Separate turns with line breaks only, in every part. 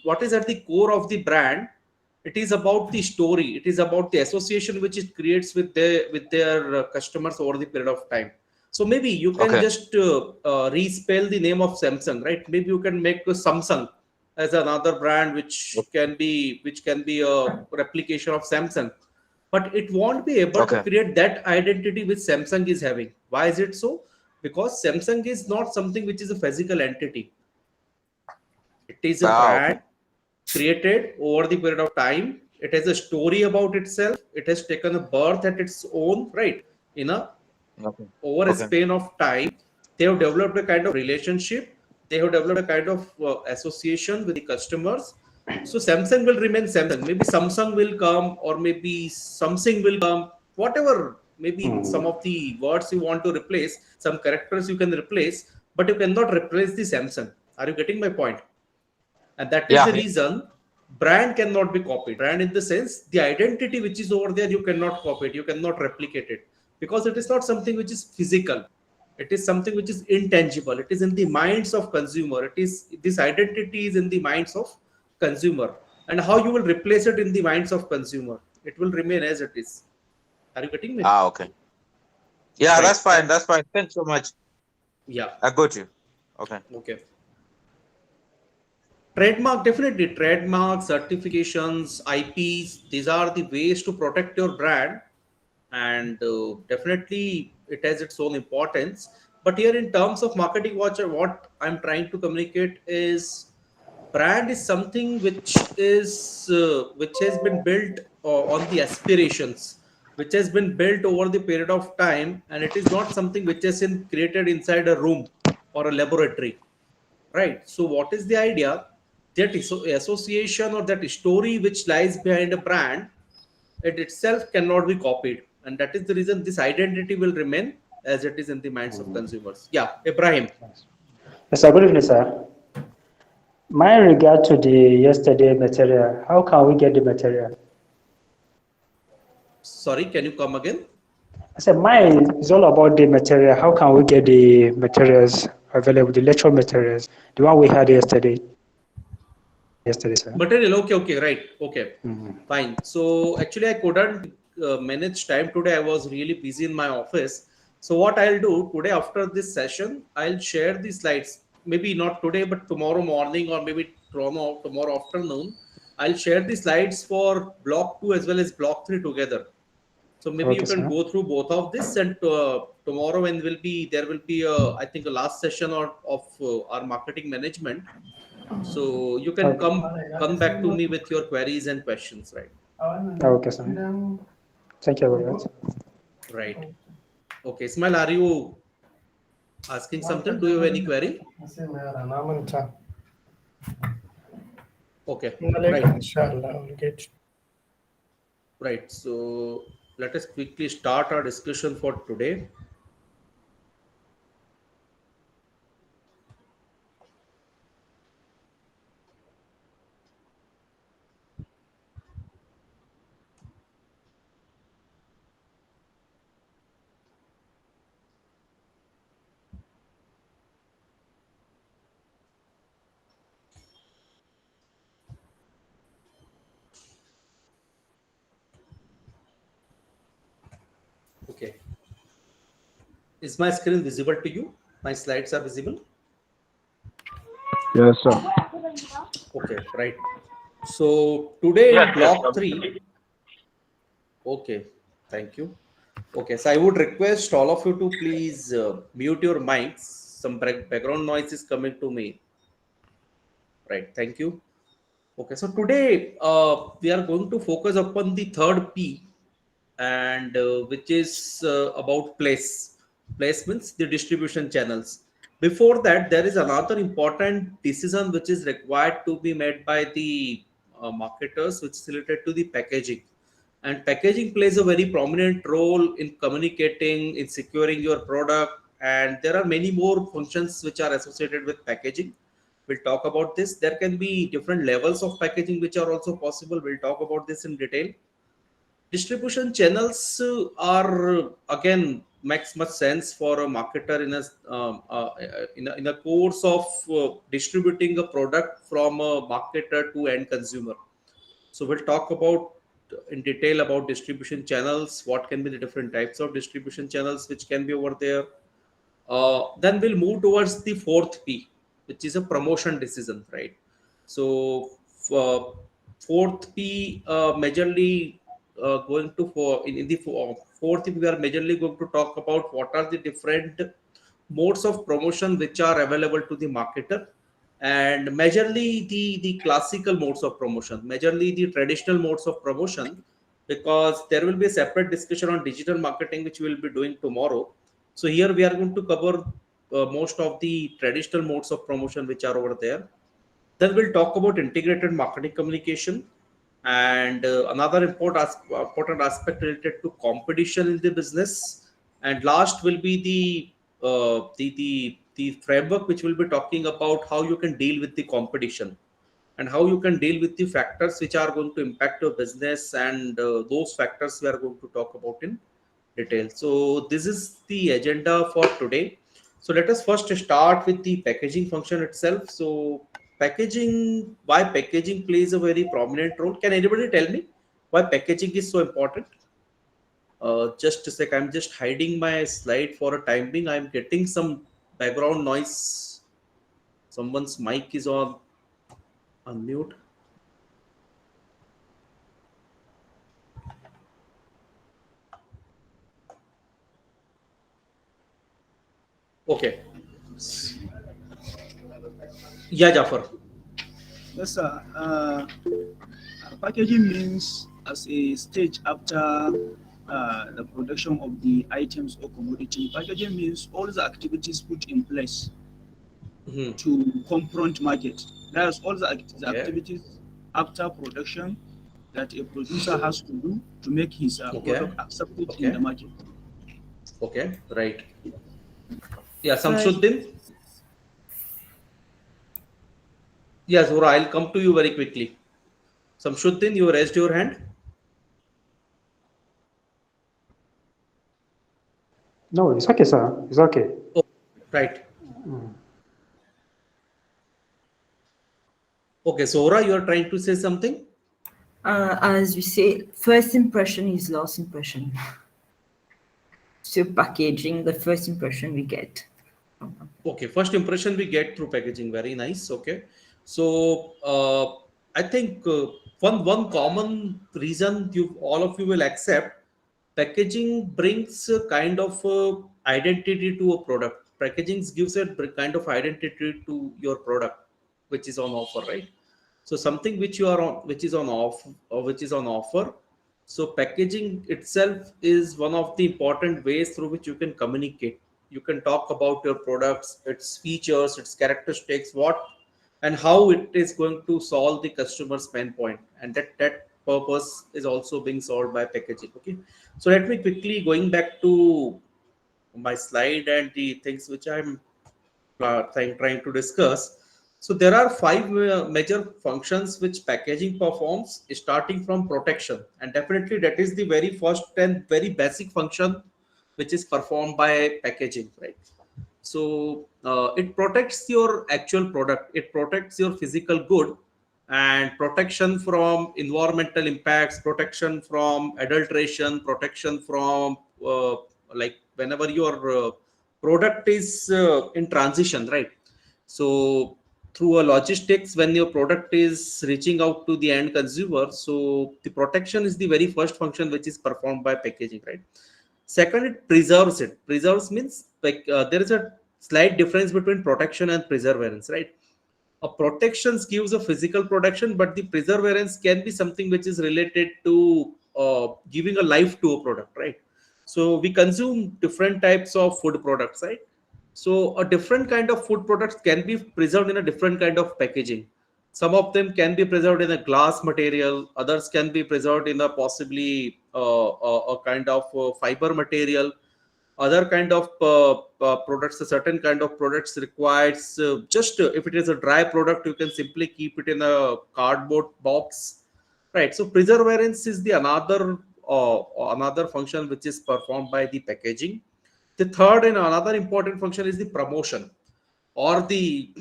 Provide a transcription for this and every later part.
what is at the core of the brand, it is about the story. It is about the association which it creates with their customers over the period of time. So maybe you can
Okay.
just respell the name of Samsung, right? Maybe you can make Samsung as another brand which can be a replication of Samsung, but it won't be able to
Okay.
create that identity which Samsung is having. Why is it so? Because Samsung is not something which is a physical entity. It is a
Ah, okay.
brand created over the period of time. It has a story about itself. It has taken a birth at its own, right? In a
Okay.
over a
Okay.
span of time, they have developed a kind of relationship. They have developed a kind of association with the customers. So Samsung will remain Samsung. Maybe Samsung will come, or maybe something will come. Whatever, maybe some of the words you want to replace, some characters you can replace, but you cannot replace the Samsung. Are you getting my point? And that is
Yeah.
the reason brand cannot be copied. Brand in the sense, the identity which is over there, you cannot copy it, you cannot replicate it, because it is not something which is physical. It is something which is intangible. It is in the minds of consumer. It is, this identity is in the minds of consumer. And how you will replace it in the minds of consumer, it will remain as it is. Are you getting me?
Ah, okay. Yeah,
Right.
that's fine. That's fine. Thanks so much.
Yeah.
I got you. Okay.
Okay. Trademark, definitely trademark, certifications, IPs, these are the ways to protect your brand, and definitely it has its own importance. But here, in terms of marketing watcher, what I'm trying to communicate is brand is something which has been built on the aspirations, which has been built over the period of time, and it is not something which has been created inside a room or a laboratory. Right. So what is the idea? That association or that story which lies behind a brand, it itself cannot be copied. And that is the reason this identity will remain as it is in the minds of consumers. Yeah, Ibrahim.
Yes, sir. Good evening, sir. My regard to the yesterday material, how can we get the material?
Sorry, can you come again?
I said mine is all about the material. How can we get the materials available, the lecture materials, the one we had yesterday? Yesterday, sir.
Material. Okay, okay, right. Okay, fine. So actually, I couldn't manage time today. I was really busy in my office. So what I'll do today after this session, I'll share the slides. Maybe not today, but tomorrow morning, or maybe tomorrow afternoon. I'll share the slides for block 2 as well as block 3 together. So maybe you
Okay,
can
sir.
go through both of this, and tomorrow when there will be I think a last session of our marketing management. So you can
Okay.
come back to me with your queries and questions, right?
Okay, sir. Thank you very much.
Right. Okay, Ismail, are you asking something? Do you have any query? Okay, right,
Inshallah, we'll get.
right. So let us quickly start our discussion for today. Okay. Is my screen visible to you? My slides are visible?
Yes, sir.
Okay, right. So today
Yes,
in
yes.
block 3, okay, thank you. Okay, so I would request all of you to please mute your mics. Some background noise is coming to me. Right, thank you. Okay, so today we are going to focus upon the third P, and which is about place. Place means the distribution channels. Before that, there is another important decision which is required to be made by the marketers, which is related to the packaging. And packaging plays a very prominent role in communicating, in securing your product. And there are many more functions which are associated with packaging. We'll talk about this. There can be different levels of packaging which are also possible. We'll talk about this in detail. Distribution channels are again makes much sense for a marketer in a course of distributing a product from a marketer to end consumer. So we'll talk about in detail about distribution channels, what can be the different types of distribution channels which can be over there. Then we'll move towards the fourth P, which is a promotion decision, right? So fourth P majorly going to in the fourth P, we are majorly going to talk about what are the different modes of promotion which are available to the marketer, and majorly the classical modes of promotion, majorly the traditional modes of promotion, because there will be a separate discussion on digital marketing which we will be doing tomorrow. So here we are going to cover most of the traditional modes of promotion which are over there. Then we'll talk about integrated marketing communication, and another important aspect related to competition in the business. And last will be the framework which will be talking about how you can deal with the competition and how you can deal with the factors which are going to impact your business, and those factors we are going to talk about in detail. So this is the agenda for today. So let us first start with the packaging function itself. So packaging, why packaging plays a very prominent role? Can anybody tell me why packaging is so important? Just a sec, I'm just hiding my slide for a time being. I'm getting some background noise. Someone's mic is on unmute. Okay. Yeah, Jafar.
Yes, sir. Packaging means as a stage after the production of the items or commodity. Packaging means all the activities put in place
Mhm.
to confront market. That's all the
Okay.
activities after production that a producer has to do to make his
Okay.
product accepted in the
Okay.
market.
Okay. Right. Yeah,
First,
Samshuddin. Yeah, Zora, I'll come to you very quickly. Samshuddin, you raised your hand.
No, it's okay, sir. It's okay.
Oh, right. Okay, Zora, you are trying to say something?
as we say, first impression is last impression. So packaging, the first impression we get.
Okay, first impression we get through packaging. Very nice. Okay. So I think one common reason you all of you will accept, packaging brings a kind of identity to a product. Packaging gives a kind of identity to your product which is on offer, right? So something which you are on, which is on off, or which is on offer. So packaging itself is one of the important ways through which you can communicate. You can talk about your products, its features, its characteristics, what and how it is going to solve the customer's pain point, and that purpose is also being solved by packaging. Okay, so let me quickly going back to my slide and the things which I'm trying to discuss. So there are five major functions which packaging performs, starting from protection, and definitely that is the very first and very basic function which is performed by packaging, right? So it protects your actual product, it protects your physical good, and protection from environmental impacts, protection from adulteration, protection from like whenever your product is in transition, right? So through a logistics, when your product is reaching out to the end consumer, so the protection is the very first function which is performed by packaging, right? Second, it preserves it. Preserves means like there is a slight difference between protection and perseverance, right? A protection gives a physical protection, but the perseverance can be something which is related to giving a life to a product, right? So we consume different types of food products, right? So a different kind of food products can be preserved in a different kind of packaging. Some of them can be preserved in a glass material, others can be preserved in a possibly a kind of fiber material. Other kind of products, a certain kind of products requires just if it is a dry product, you can simply keep it in a cardboard box, right? So perseverance is the another function which is performed by the packaging. The third and another important function is the promotion or the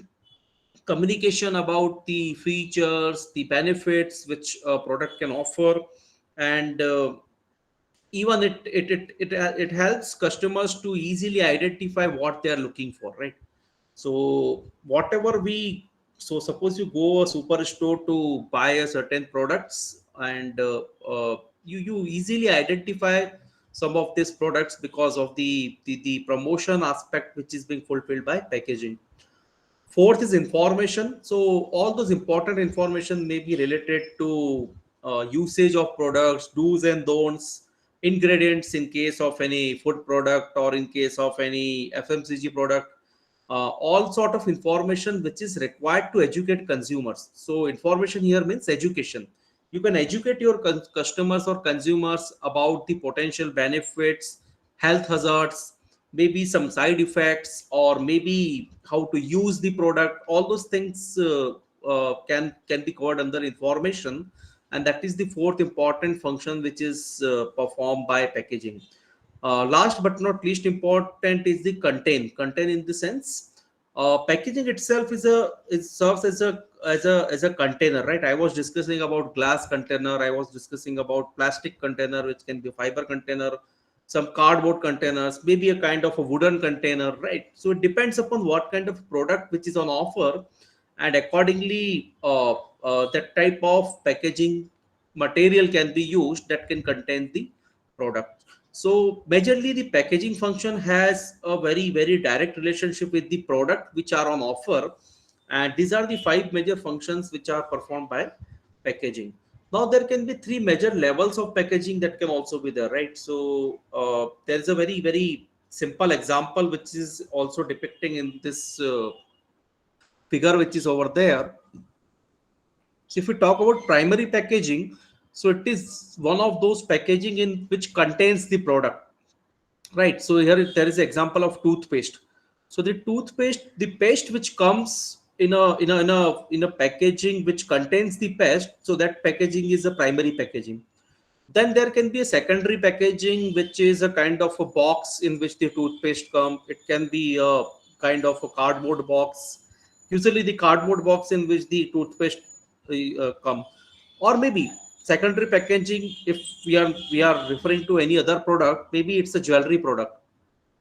communication about the features, the benefits which a product can offer, and even it helps customers to easily identify what they are looking for, right? So whatever we, so suppose you go a superstore to buy a certain products, and you easily identify some of these products because of the promotion aspect which is being fulfilled by packaging. Fourth is information. So all those important information may be related to usage of products, do's and don'ts, ingredients in case of any food product or in case of any FMCG product, all sort of information which is required to educate consumers. So information here means education. You can educate your customers or consumers about the potential benefits, health hazards, maybe some side effects, or maybe how to use the product. All those things can be covered under information, and that is the fourth important function which is performed by packaging. Last but not least important is the contain in the sense, packaging itself is a, it serves as a container, right? I was discussing about glass container, I was discussing about plastic container, which can be fiber container, some cardboard containers, maybe a kind of a wooden container, right? So it depends upon what kind of product which is on offer, and accordingly that type of packaging material can be used that can contain the product. So majorly the packaging function has a very direct relationship with the product which are on offer, and these are the five major functions which are performed by packaging. Now there can be three major levels of packaging that can also be there, right? So there is a very simple example which is also depicting in this figure which is over there. So if we talk about primary packaging, so it is one of those packaging in which contains the product, right? So here there is an example of toothpaste. So the toothpaste, the paste which comes in a packaging which contains the paste, so that packaging is a primary packaging. Then there can be a secondary packaging, which is a kind of a box in which the toothpaste come. It can be a kind of a cardboard box, usually the cardboard box in which the toothpaste come, or maybe secondary packaging. If we are referring to any other product, maybe it's a jewelry product,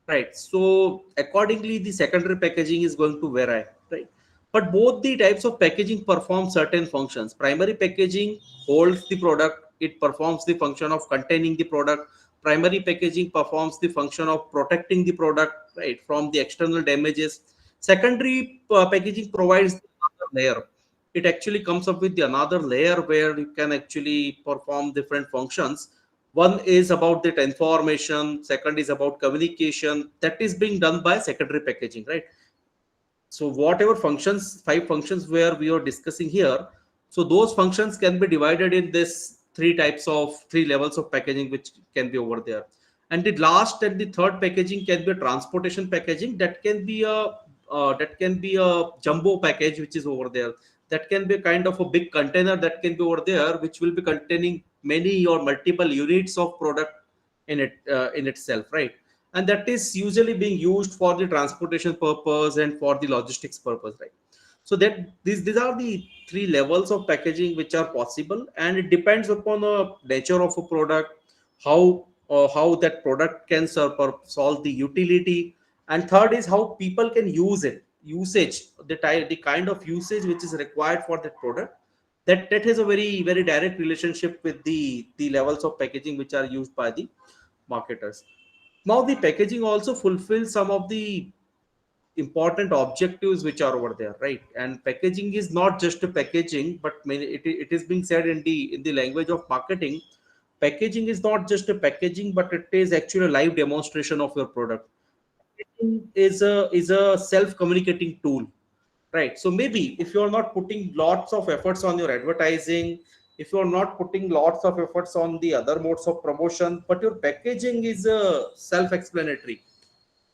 right? So accordingly, the secondary packaging is going to vary, right? But both the types of packaging perform certain functions. Primary packaging holds the product, it performs the function of containing the product. Primary packaging performs the function of protecting the product, right, from the external damages. Secondary packaging provides another layer. It actually comes up with the another layer where you can actually perform different functions. One is about that information, second is about communication, that is being done by secondary packaging, right? So whatever functions, five functions where we are discussing here, so those functions can be divided in this three levels of packaging which can be over there. And the last and the third packaging can be a transportation packaging, that can be a jumbo package which is over there. That can be a kind of a big container that can be over there, which will be containing many or multiple units of product in it, in itself, right? And that is usually being used for the transportation purpose and for the logistics purpose, right? So that these are the three levels of packaging which are possible, and it depends upon the nature of a product, how that product can solve the utility, and third is how people can use it, usage, the kind of usage which is required for that product. That has a very direct relationship with the levels of packaging which are used by the marketers. Now the packaging also fulfills some of the important objectives which are over there, right? And packaging is not just a packaging, but it is being said in the language of marketing. Packaging is not just a packaging, but it is actually a live demonstration of your product. Packaging is a self-communicating tool, right? So maybe if you're not putting lots of efforts on your advertising, if you're not putting lots of efforts on the other modes of promotion, but your packaging is self-explanatory,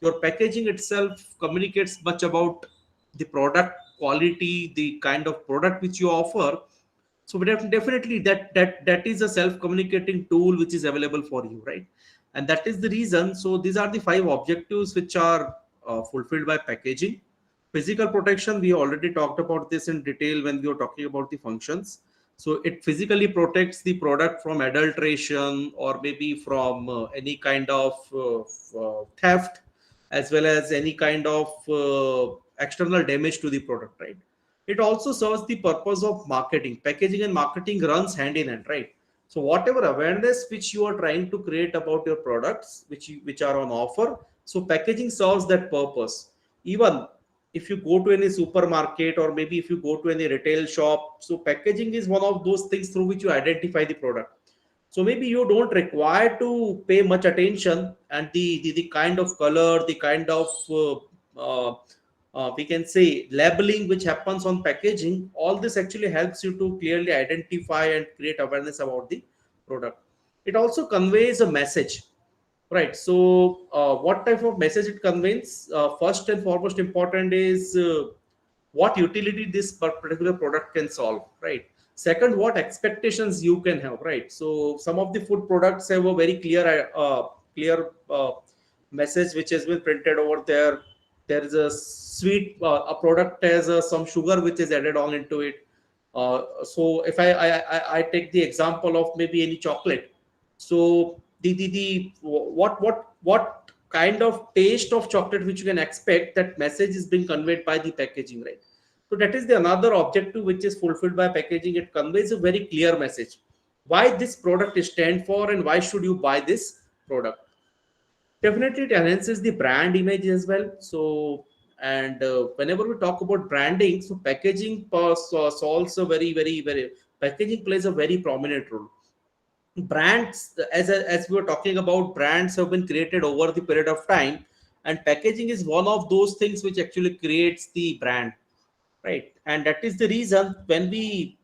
your packaging itself communicates much about the product quality, the kind of product which you offer. So definitely that is a self-communicating tool which is available for you, right? And that is the reason. So these are the 5 objectives which are fulfilled by packaging. Physical protection, we already talked about this in detail when we were talking about the functions. So it physically protects the product from adulteration or maybe from any kind of theft, as well as any kind of external damage to the product, right? It also serves the purpose of marketing. Packaging and marketing runs hand in hand, right? So whatever awareness which you are trying to create about your products, which are on offer, so packaging serves that purpose. Even if you go to any supermarket or maybe if you go to any retail shop, so packaging is one of those things through which you identify the product. So maybe you don't require to pay much attention, and the kind of color, the kind of we can say labeling which happens on packaging, all this actually helps you to clearly identify and create awareness about the product. It also conveys a message, right? So what type of message it conveys? First and foremost important is what utility this particular product can solve, right? Second, what expectations you can have, right? So some of the food products have a very clear message which has been printed over there. There is a sweet a product has some sugar which is added on into it. So if I take the example of maybe any chocolate, so the what kind of taste of chocolate which you can expect, that message is being conveyed by the packaging, right? So that is the another objective which is fulfilled by packaging. It conveys a very clear message why this product is stand for and why should you buy this product. Definitely it enhances the brand image as well. So and whenever we talk about branding, so packaging solves a very packaging plays a very prominent role. Brands, as we were talking about, brands have been created over the period of time, and packaging is one of those things which actually creates the brand, right? And that is the reason when we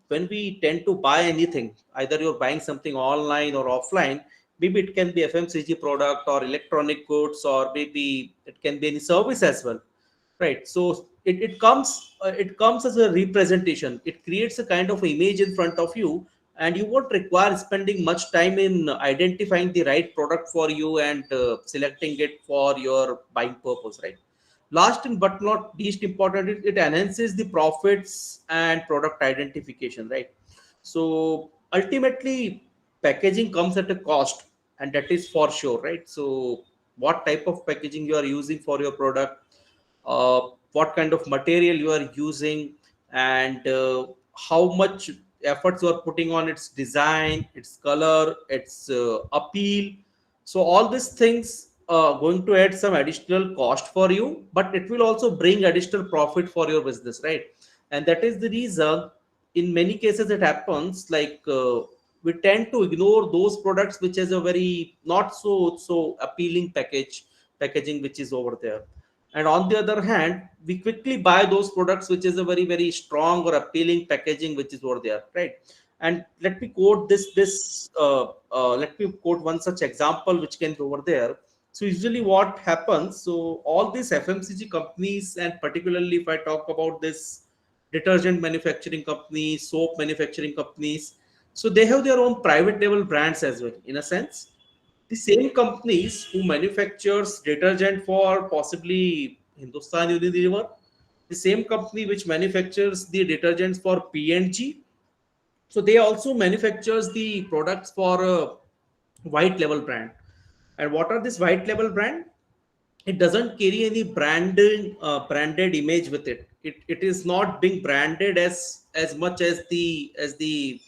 tend to buy anything, either you're buying something online or offline, maybe it can be FMCG product or electronic goods, or maybe it can be any service as well, right? So it comes as a representation. It creates a kind of image in front of you, and you won't require spending much time in identifying the right product for you and selecting it for your buying purpose, right? Last but not least important, it enhances the profits and product identification, right? So ultimately packaging comes at a cost, and that is for sure, right? So what type of packaging you are using for your product, uh, what kind of material you are using, and how much efforts you are putting on its design, its color, its appeal. So all these things going to add some additional cost for you, but it will also bring additional profit for your business, right? And that is the reason in many cases it happens like we tend to ignore those products which has a very not so appealing packaging which is over there. And on the other hand, we quickly buy those products which is a very strong or appealing packaging which is over there, right? And let me quote let me quote one such example which can be over there. So usually what happens, so all these FMCG companies, and particularly if I talk about this detergent manufacturing companies, soap manufacturing companies, so they have their own private label brands as well. In a sense, the same companies who manufactures detergent for possibly Hindustan Unilever, the same company which manufactures the detergents for P&G, so they also manufactures the products for a white label brand. And what are this white label brand? It doesn't carry any branded image with it. It is not being branded as much as the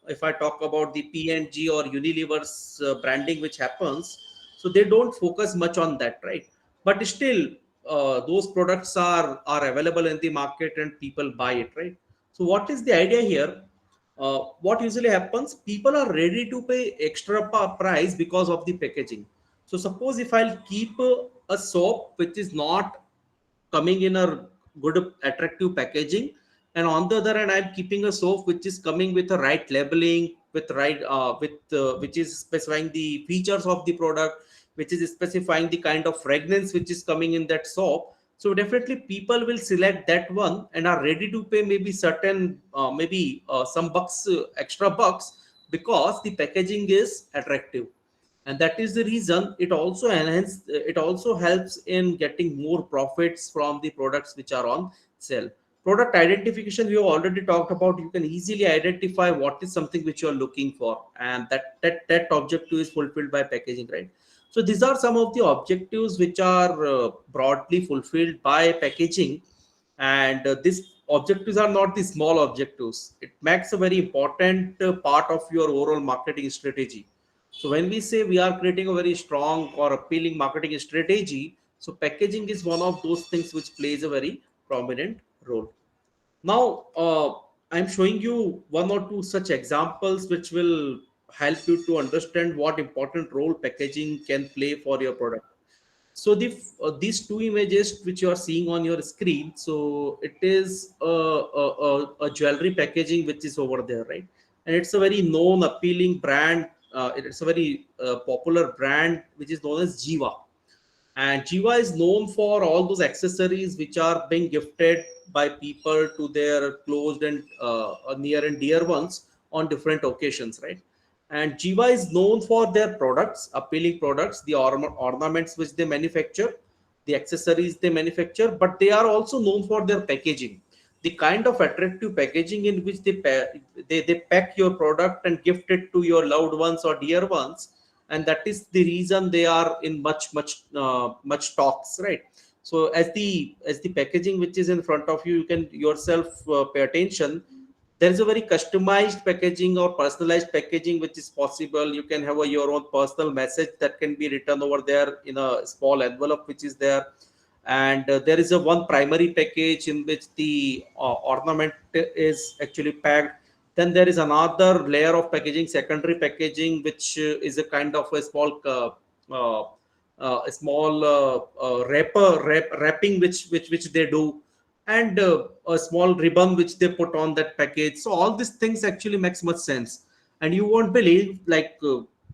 if I talk about the P&G or Unilever's branding which happens. So they don't focus much on that, right? But still those products are available in the market and people buy it, right? So what is the idea here? What usually happens, people are ready to pay extra price because of the packaging. So suppose if I'll keep a soap which is not coming in a good attractive packaging, and on the other hand I'm keeping a soap which is coming with the right labeling, with right with which is specifying the features of the product, which is specifying the kind of fragrance which is coming in that soap, so definitely people will select that one and are ready to pay maybe certain maybe some bucks extra bucks, because the packaging is attractive. and that is the reason it also it also helps in getting more profits from the products which are on sale. Product identification we have already talked about. You can easily identify what is something which you are looking for, and that objective is fulfilled by packaging, right? So these are some of the objectives which are broadly fulfilled by packaging, and these objectives are not the small objectives. It makes a very important part of your overall marketing strategy. So when we say we are creating a very strong or appealing marketing strategy, so packaging is one of those things which plays a very prominent role. Now, I'm showing you one or two such examples which will help you to understand what important role packaging can play for your product. So these two images which you are seeing on your screen, so it is a jewelry packaging which is over there, right? And it's a very known appealing brand. It's a very popular brand which is known as Jiva, and Jiva is known for all those accessories which are being gifted by people to their close and near and dear ones on different occasions, right? And Jiva is known for their products, appealing products, the ornaments which they manufacture, the accessories they manufacture, but they are also known for their packaging, the kind of attractive packaging in which they pack your product and gift it to your loved ones or dear ones, and that is the reason they are in much talks, right? So as the packaging which is in front of you, you can yourself pay attention. There is a very customized packaging or personalized packaging which is possible. You can have your own personal message that can be written over there in a small envelope which is there, and there is a one primary package in which the ornament is actually packed. Then there is another layer of packaging, secondary packaging, which is a kind of a small uh, wrapping which they do, and a small ribbon which they put on that package. So all these things actually makes much sense, and you won't believe, like,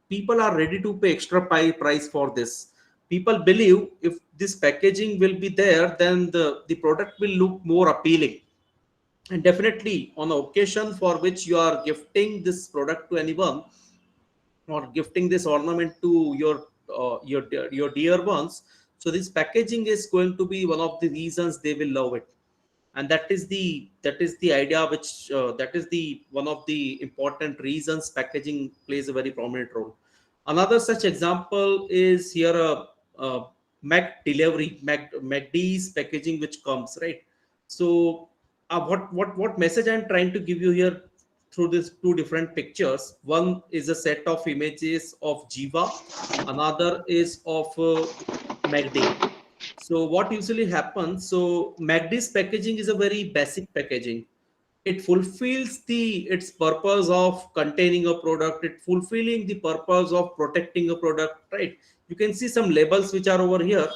people are ready to pay extra price for this. People believe if this packaging will be there, then the product will look more appealing. And definitely on an occasion for which you are gifting this product to anyone, or gifting this ornament to your dear ones, so this packaging is going to be one of the reasons they will love it. And that is the idea, which that is the one of the important reasons packaging plays a very prominent role. Another such example is here, Mac delivery, MacD's packaging which comes, right? So what message I'm trying to give you here through these two different pictures. One is a set of images of Jiva, another is of MacD. So what usually happens? So MACD's packaging is a very basic packaging. It fulfills its purpose of containing a product. It fulfilling the purpose of protecting a product, right? You can see some labels which are over here.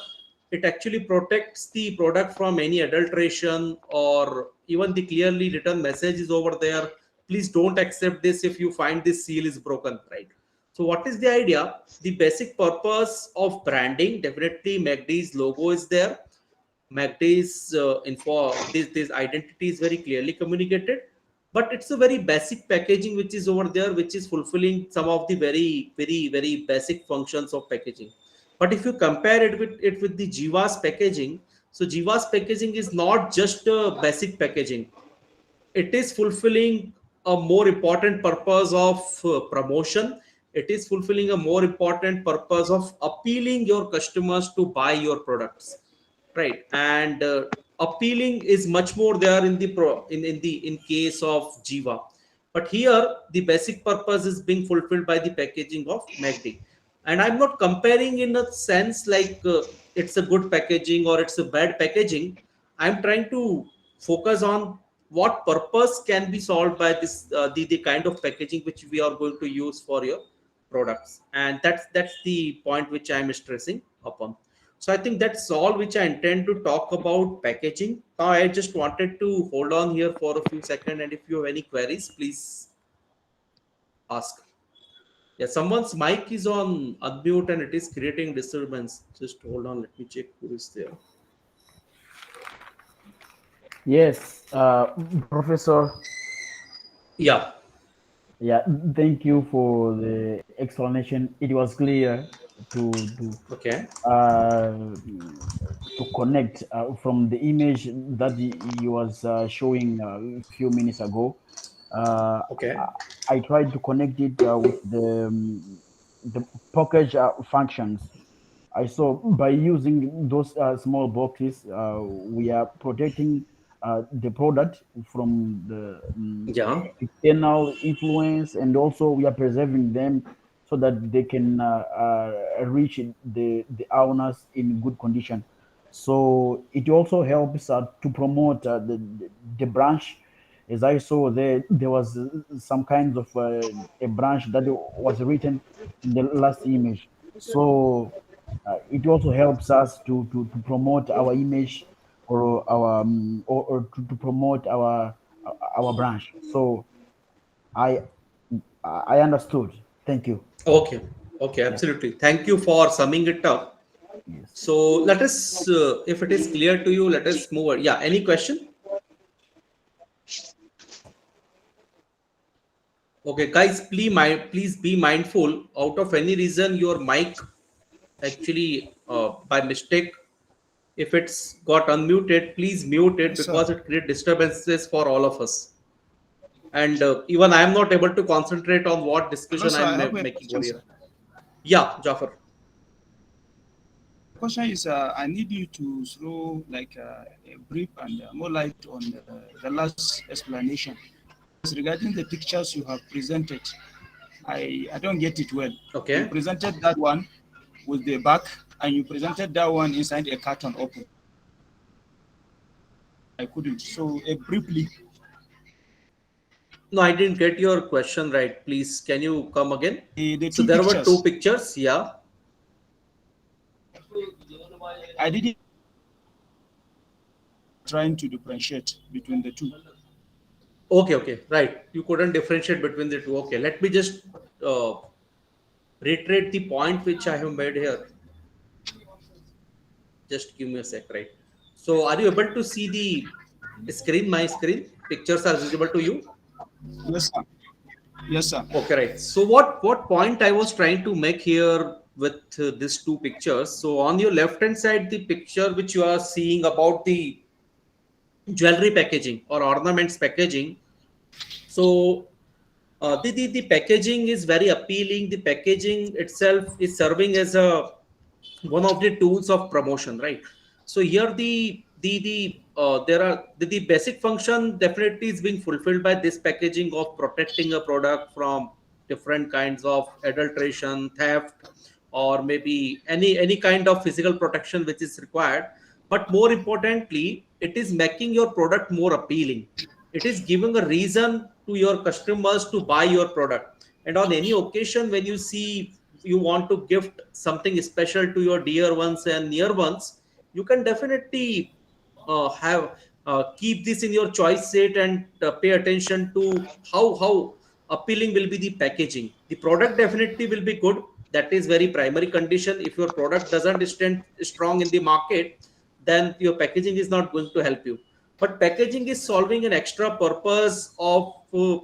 It actually protects the product from any adulteration, or even the clearly written message is over there. Please don't accept this if you find this seal is broken, right? So what is the idea? The basic purpose of branding, definitely MACD's logo is there. MACD's info, this identity is very clearly communicated, but it's a very basic packaging which is over there, which is fulfilling some of the very basic functions of packaging. But if you compare it with the Jiva's packaging, so Jiva's packaging is not just a basic packaging. It is fulfilling a more important purpose of promotion. It is fulfilling a more important purpose of appealing your customers to buy your products, right? And appealing is much more there in the in case of Jiva. But here the basic purpose is being fulfilled by the packaging of MACD. And I'm not comparing in a sense like it's a good packaging or it's a bad packaging. I'm trying to focus on what purpose can be solved by this the kind of packaging which we are going to use for your products. And that's the point which I'm stressing upon. So I think that's all which I intend to talk about packaging. Now I just wanted to hold on here for a few seconds, and if you have any queries, please ask. Yeah, someone's mic is on unmute and it is creating disturbance. Just hold on, let me check who is there.
Yes, Professor.
Yeah.
Yeah, thank you for the explanation. It was clear to to
Okay.
uh, to connect from the image that he was showing a few minutes ago. Uh,
Okay.
I tried to connect it with the package functions. I saw by using those small boxes, we are protecting the product from the
Yeah.
external influence, and also we are preserving them so that they can reach the owners in good condition. So it also helps to promote the branch. As I saw there was some kinds of a branch that was written in the last image. So it also helps us to promote our image, or our or to promote our branch. So I I understood. Thank you.
Okay. Okay.
Yeah.
Absolutely. Thank you for summing it up.
Yes.
So let us, if it is clear to you, let us move on. Yeah. Any question? Okay, guys, please be mindful. Out of any reason, your mic actually by mistake, if it's got unmuted, please mute it
Yes, sir.
because it creates disturbances for all of us. And even I am not able to concentrate on what
Hello,
discussion
sir.
I'm
I have a
making over
question,
here.
sir.
Yeah, Jafar.
Question is, I need you to throw like a brief and more light on the last explanation. Regarding the pictures you have presented, I don't get it well. You
Okay.
presented that one with the back, and you presented that one inside a carton open. I couldn't. So briefly,
No, I didn't get your question right. Please, can you come again?
the
So
two
there were two
pictures.
pictures. Yeah.
I didn't trying to differentiate between the two.
Okay. Okay. Right. You couldn't differentiate between the two. Okay. Let me just uh, reiterate the point which I have made here. Just give me a sec, right? So, are you able to see the screen? My screen pictures are visible to you.
Yes, sir. Yes, sir.
Okay, right. So, what point I was trying to make here with these two pictures? So, on your left hand side, the picture which you are seeing about the jewelry packaging or ornaments packaging. So, the packaging is very appealing. The packaging itself is serving as a one of the tools of promotion, right? So here there are the basic function definitely is being fulfilled by this packaging of protecting a product from different kinds of adulteration, theft, or maybe any kind of physical protection which is required. But more importantly, it is making your product more appealing. It is giving a reason to your customers to buy your product. And on any occasion when you see you want to gift something special to your dear ones and near ones, you can definitely have keep this in your choice set and pay attention to how appealing will be the packaging. The product definitely will be good. That is very primary condition. If your product doesn't stand strong in the market, then your packaging is not going to help you. But packaging is solving an extra purpose of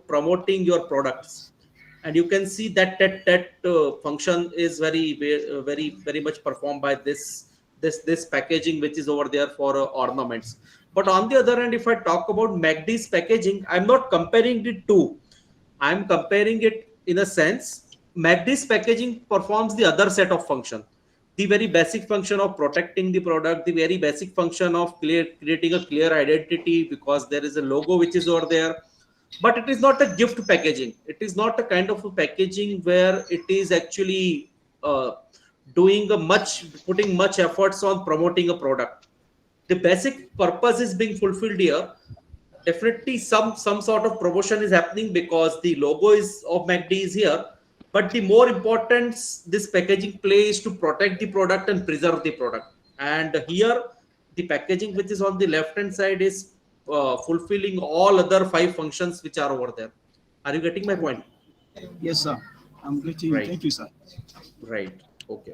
promoting your products. And you can see that function is very much performed by this packaging which is over there for ornaments. But on the other hand, if I talk about MACD's packaging, I'm not comparing the two. I'm comparing it in a sense. MACD's packaging performs the other set of function, the very basic function of protecting the product, the very basic function of creating a clear identity because there is a logo which is over there. But it is not a gift packaging. It is not a kind of a packaging where it is actually doing a much putting much efforts on promoting a product. The basic purpose is being fulfilled here. Definitely some sort of promotion is happening because the logo is of MACD is here. But the more importance this packaging plays to protect the product and preserve the product. And here the packaging which is on the left hand side is fulfilling all other five functions which are over there. Are you getting my point?
Yes, sir. I'm getting you.
Right.
Thank you, sir.
Right. Okay.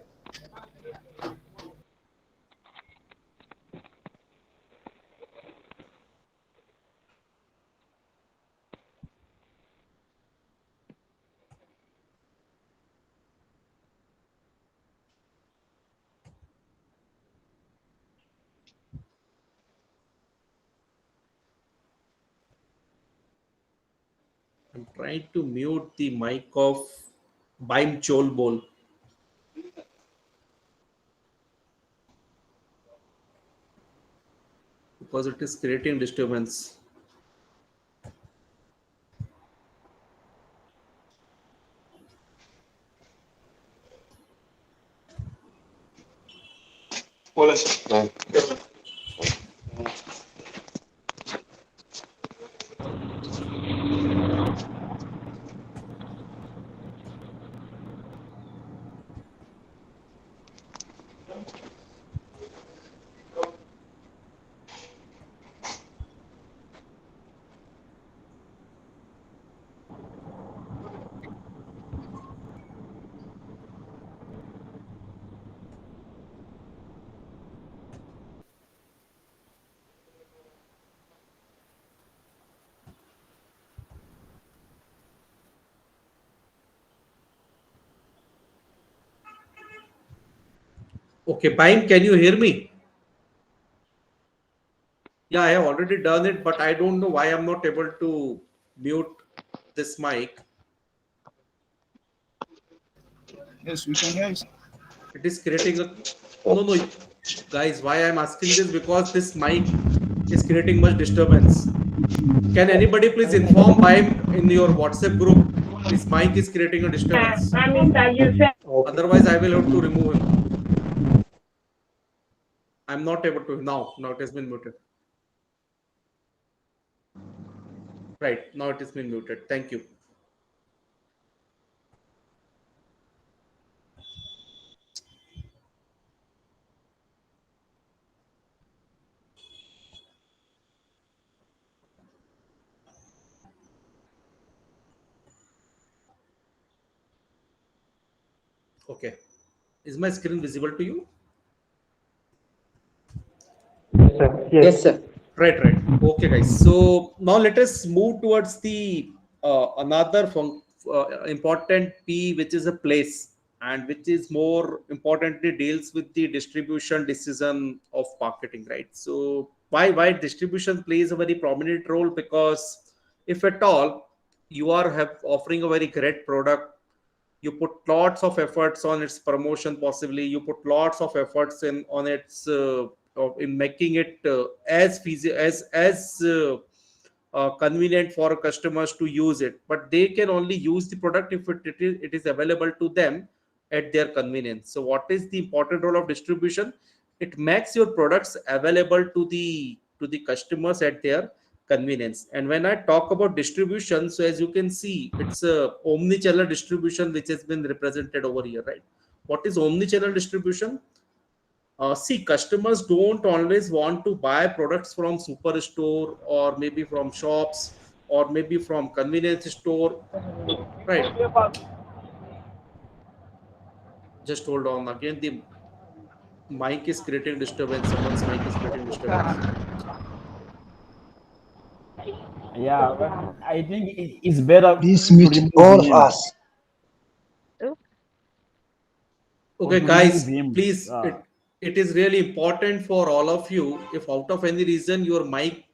I'm trying to mute the mic of Baim Chol Bol. Because it is creating disturbance. Okay, Baim, can you hear me? Yeah, I have already done it, but I don't know why I'm not able to mute this mic.
Yes, we can hear you.
It is creating a no, guys. Why I'm asking this, because this mic is creating much disturbance. Can anybody please inform Baim in your WhatsApp group? This mic is creating a disturbance.
Okay.
Otherwise, I will have to remove him. I'm not able to now. Now it has been muted. Right now it has been muted. Thank you. Okay. Is my screen visible to you?
Yes, sir.
Right. Okay, guys. So now let us move towards the another important P, which is a place, and which is more importantly deals with the distribution decision of marketing, right? So why distribution plays a very prominent role? Because if at all you are offering a very great product, you put lots of efforts on its promotion, possibly you put lots of efforts in on its in making it as convenient for customers to use it, but they can only use the product if it is available to them at their convenience. So what is the important role of distribution? It makes your products available to the customers at their convenience. And when I talk about distribution, so as you can see, it's a omni-channel distribution which has been represented over here, right? What is omni-channel distribution? See, customers don't always want to buy products from superstore or maybe from shops or maybe from convenience store, right? Just hold on. Again, the mic is creating disturbance. Someone's mic is creating disturbance.
Yeah, but I think it's better
Please
to
mute
remove
all of
him.
us.
Okay,
To
guys,
remove him.
please, it is really important for all of you. If out of any reason your mic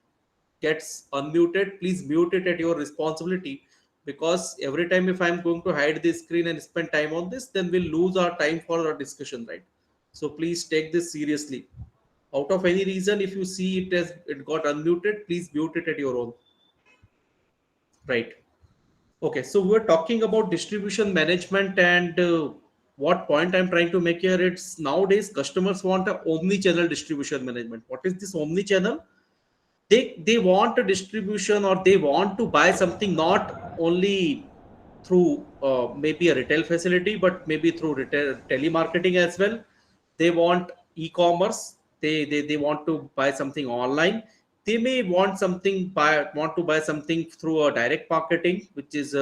gets unmuted, please mute it at your responsibility. Because every time if I'm going to hide this screen and spend time on this, then we'll lose our time for our discussion, right? So please take this seriously. Out of any reason, if you see it got unmuted, please mute it at your own. Right. Okay, so we're talking about distribution management, and what point I'm trying to make here, it's nowadays customers want a omni-channel distribution management. What is this omni-channel? They want a distribution, or they want to buy something not only through maybe a retail facility, but maybe through retail telemarketing as well. They want e-commerce. They want to buy something online. They may want to buy something through a direct marketing, which is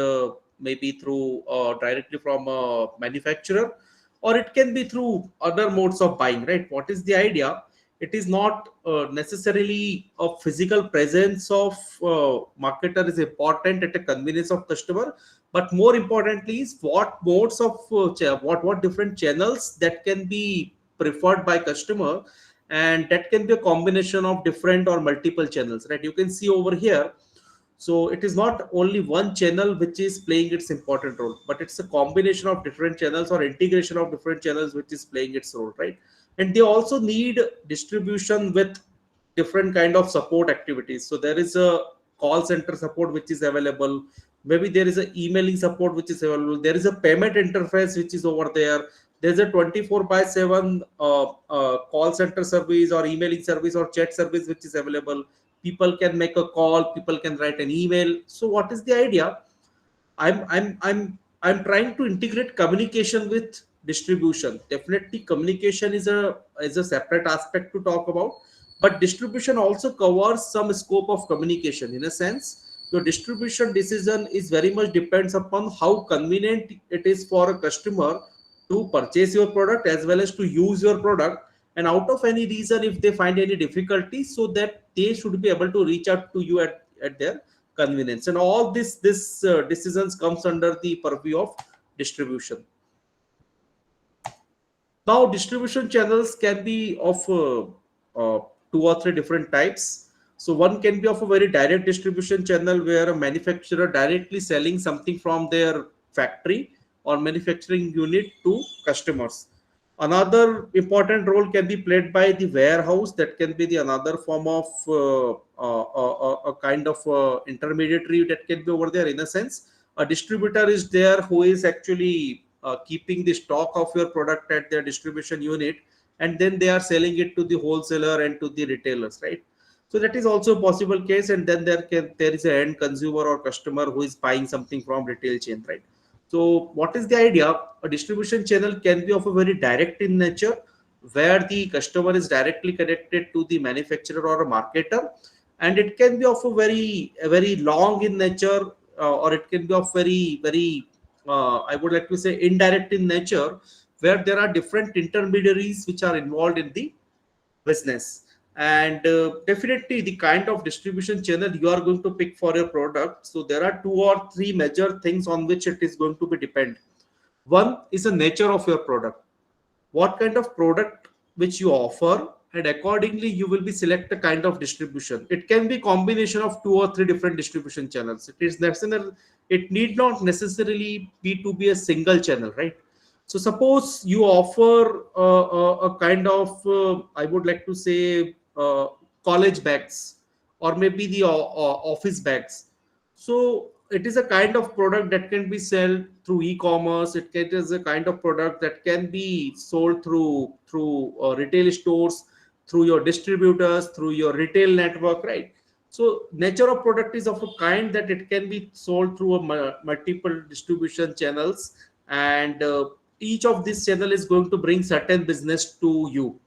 maybe through directly from a manufacturer, or it can be through other modes of buying, right? What is the idea? It is not necessarily a physical presence of marketer is important at a convenience of customer, but more importantly is what modes of what different channels that can be preferred by customer, and that can be a combination of different or multiple channels, right? You can see over here. So it is not only one channel which is playing its important role, but it's a combination of different channels or integration of different channels which is playing its role, right? And they also need distribution with different kind of support activities. So there is a call center support which is available. Maybe there is a emailing support which is available. There is a payment interface which is over there. There's a 24/7 call center service or emailing service or chat service which is available. People can make a call, people can write an email. So what is the idea? I'm trying to integrate communication with distribution. Definitely communication is a separate aspect to talk about, but distribution also covers some scope of communication. In a sense, your distribution decision is very much depends upon how convenient it is for a customer to purchase your product as well as to use your product, and out of any reason if they find any difficulty, so that they should be able to reach out to you at their convenience. And all this decisions comes under the purview of distribution. Now distribution channels can be of two or three different types. So one can be of a very direct distribution channel where a manufacturer directly selling something from their factory or manufacturing unit to customers. Another important role can be played by the warehouse. That can be the another form of a kind of intermediary that can be over there. In a sense, a distributor is there who is actually keeping the stock of your product at their distribution unit, and then they are selling it to the wholesaler and to the retailers, right? So that is also a possible case. And then there is an end consumer or customer who is buying something from retail chain, right? So what is the idea? A distribution channel can be of a very direct in nature, where the customer is directly connected to the manufacturer or a marketer, and it can be of a very long in nature, or it can be of very I would like to say indirect in nature, where there are different intermediaries which are involved in the business. And definitely the kind of distribution channel you are going to pick for your product, so there are two or three major things on which it is going to be depend. One is the nature of your product, what kind of product which you offer, and accordingly you will be select a kind of distribution. It can be combination of two or three different distribution channels. It need not necessarily be to be a single channel, right? So suppose you offer a kind of I would like to say college bags, or maybe the office bags. So it is a kind of product that can be sold through e-commerce. It is a kind of product that can be sold through retail stores, through your distributors, through your retail network, right? So nature of product is of a kind that it can be sold through multiple distribution channels, and each of this channel is going to bring certain business to you,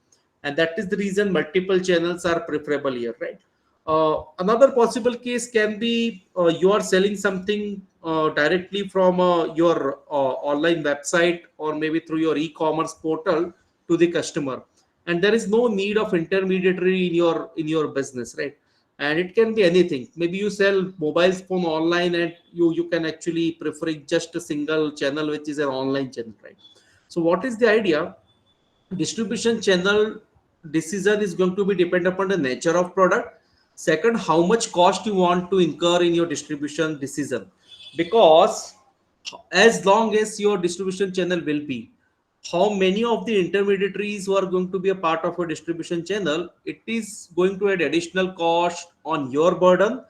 and that is the reason multiple channels are preferable here, right? Another possible case can be you are selling something directly from your online website, or maybe through your e-commerce portal to the customer, and there is no need of intermediary in your business, right? And it can be anything. Maybe you sell mobile phone online, and you can actually prefer just a single channel which is an online channel, right? So what is the idea? Distribution channel decision is going to be depend upon the nature of product. Second, how much cost you want to incur in your distribution decision, because as long as your distribution channel will be, how many of the intermediaries who are going to be a part of a distribution channel, it is going to add additional cost on your burden,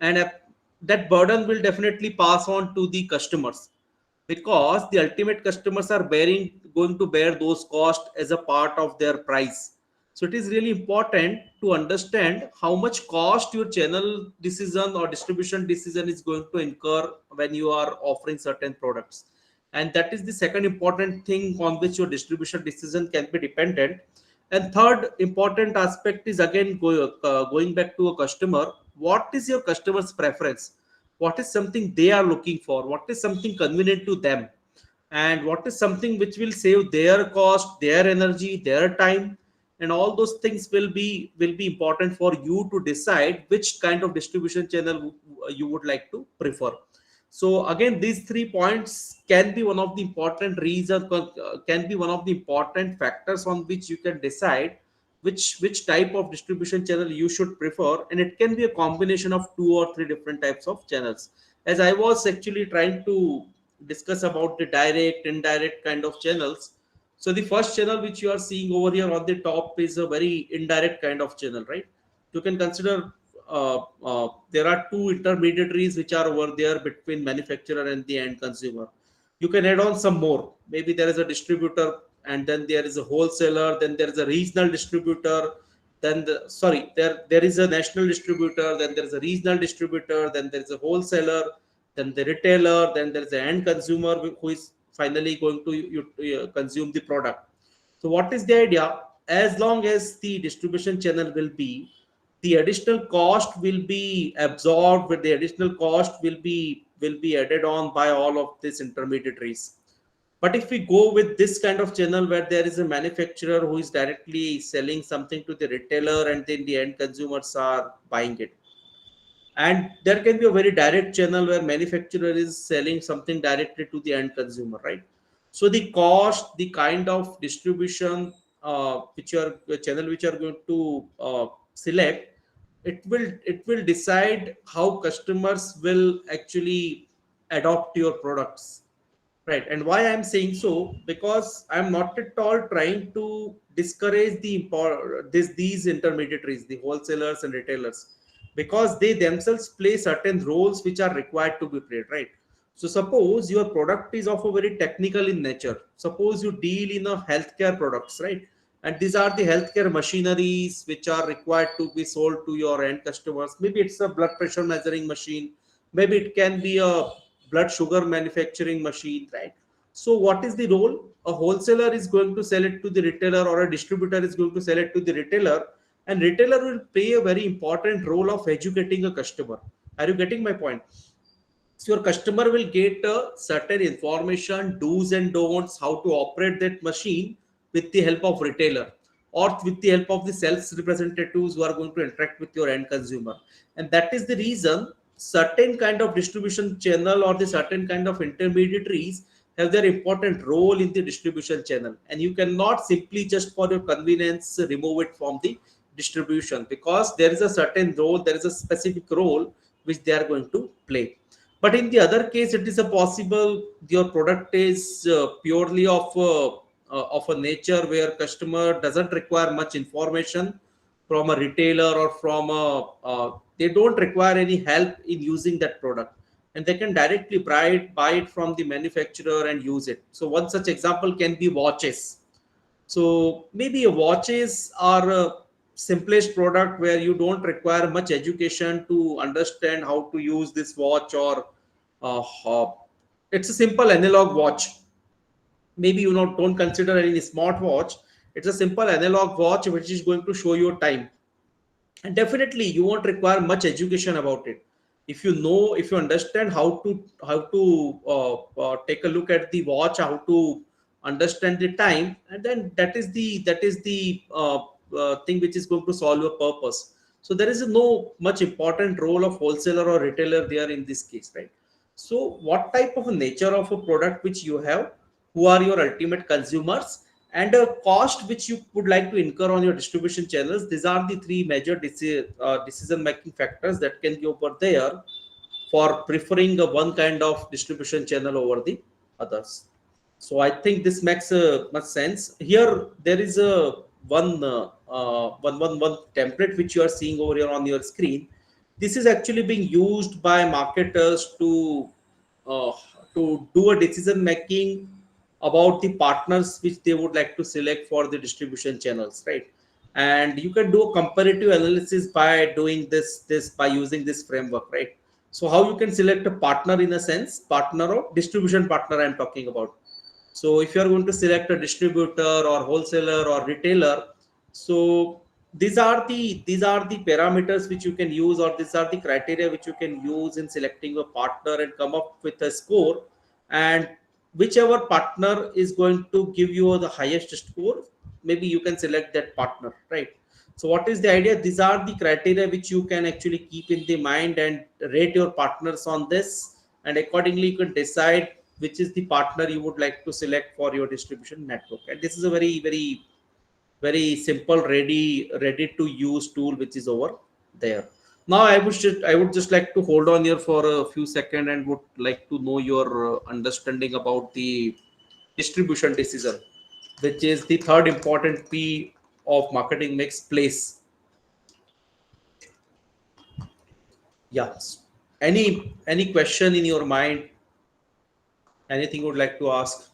and that burden will definitely pass on to the customers, because the ultimate customers are going to bear those costs as a part of their price. So it is really important to understand how much cost your channel decision or distribution decision is going to incur when you are offering certain products. And that is the second important thing on which your distribution decision can be dependent. And third important aspect is again going back to a customer. What is your customer's preference? What is something they are looking for? What is something convenient to them? And what is something which will save their cost, their energy, their time? And all those things will be important for you to decide which kind of distribution channel you would like to prefer. So again, these 3 points can be one of the important reasons, can be one of the important factors on which you can decide which type of distribution channel you should prefer, and it can be a combination of 2 or 3 different types of channels. As I was actually trying to discuss about the direct, indirect kind of channels. So the first channel which you are seeing over here on the top is a very indirect kind of channel, right? You can consider there are 2 intermediaries which are over there between manufacturer and the end consumer. You can add on some more. Maybe there is a distributor, and then there is a wholesaler, then there is a regional distributor, then there is a national distributor, then there is a regional distributor, then there is a wholesaler, then the retailer, then there is an end consumer who is finally going to consume the product. So what is the idea? As long as the distribution channel will be, the additional cost will be absorbed, but the additional cost will be added on by all of these intermediaries. But if we go with this kind of channel where there is a manufacturer who is directly selling something to the retailer, and then the end consumers are buying it, and there can be a very direct channel where manufacturer is selling something directly to the end consumer, right? So the cost, the kind of distribution which are the channel which are going to select, it will decide how customers will actually adopt your products, right? And why I'm saying so, because I'm not at all trying to discourage these intermediaries, the wholesalers and retailers, because they themselves play certain roles which are required to be played, right? So suppose your product is of a very technical in nature. Suppose you deal in a healthcare products, right? And these are the healthcare machineries which are required to be sold to your end customers. Maybe it's a blood pressure measuring machine, maybe it can be a blood sugar manufacturing machine, right? So what is the role? A wholesaler is going to sell it to the retailer, or a distributor is going to sell it to the retailer, and retailer will play a very important role of educating a customer. Are you getting my point? So your customer will get a certain information, do's and don'ts, how to operate that machine with the help of retailer, or with the help of the sales representatives who are going to interact with your end consumer. And that is the reason certain kind of distribution channel or the certain kind of intermediaries have their important role in the distribution channel. And you cannot simply just for your convenience remove it from the distribution, because there is a certain role, there is a specific role which they are going to play. But in the other case, it is a possible your product is purely of a nature where customer doesn't require much information from a retailer, or from they don't require any help in using that product, and they can directly buy it from the manufacturer and use it. So one such example can be watches. So maybe watches are a simplest product where you don't require much education to understand how to use this watch, or it's a simple analog watch. Maybe you don't consider any smartwatch. It's a simple analog watch which is going to show your time, and definitely you won't require much education about it. If you understand how to take a look at the watch, how to understand the time, and then that is the thing which is going to solve your purpose. So there is no much important role of wholesaler or retailer there in this case, right? So what type of a nature of a product which you have, who are your ultimate consumers, and a cost which you would like to incur on your distribution channels, these are the 3 major decision making factors that can be over there for preferring one kind of distribution channel over the others. So I think this makes much sense. Here there is a one template which you are seeing over here on your screen. This is actually being used by marketers uh, to do a decision making about the partners which they would like to select for the distribution channels, right? And you can do a comparative analysis by doing this by using this framework, right? So how you can select a partner, in a sense, partner or distribution partner I'm talking about. So if you are going to select a distributor or wholesaler or retailer, so these are the parameters which you can use, or these are the criteria which you can use in selecting a partner and come up with a score. And whichever partner is going to give you the highest score, maybe you can select that partner, right? So what is the idea? These are the criteria which you can actually keep in the mind and rate your partners on this, and accordingly you can decide which is the partner you would like to select for your distribution network. And this is a very very simple, ready to use tool which is over there. Now I would just like to hold on here for a few seconds and would like to know your understanding about the distribution decision, which is the third important P of marketing mix, place. Yes. Any question in your mind? Anything you would like to ask?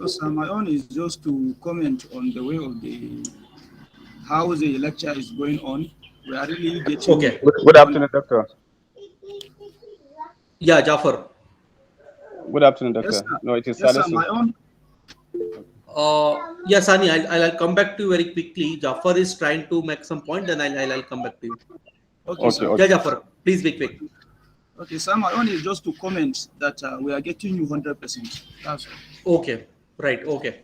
So my own is just to comment on the way of the how the lecture is going on. We are really getting
Okay.
Good afternoon, Doctor.
Yeah, Jafar.
Good afternoon,
yes,
Doctor.
sir.
No, it is
Yes, sir.
Salisu.
My own.
Yeah, Sani, I'll come back to you very quickly. Jafar is trying to make some point, then I'll come back to you.
Okay, sir.
Okay.
Yeah, Jafar, please be quick.
Okay, sir. My own is just to comment that we are getting you 100%. That's all.
Okay, right, okay,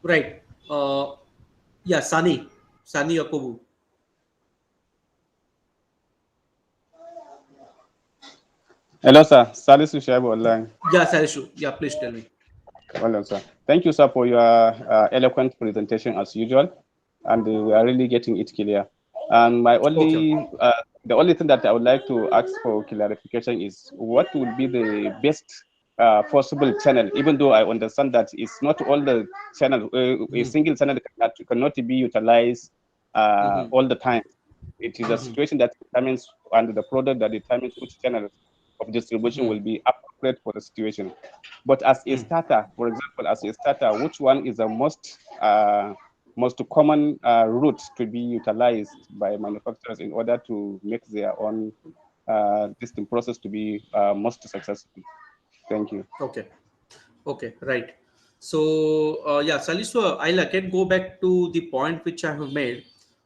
right. Yeah, Sani Yakubu.
Hello, sir. Salisu Shaibu online.
Yeah, Sarishu. Yeah, please tell me.
Well done, sir. Thank you, sir, for your eloquent presentation as usual, and we are really getting it clear. And
Okay.
the only thing that I would like to ask for clarification is what would be the best possible channel, even though I understand that it's not all the channel, a single channel cannot be utilized all the time. It is a situation that determines, and the product that determines which channel of distribution will be appropriate for the situation. But as a starter, for example, as a starter, which one is the most common route to be utilized by manufacturers in order to make their own distinct process to be most successful? Thank you.
Okay, right. So, yeah, Saliswa, I'll again go back to the point which I have made.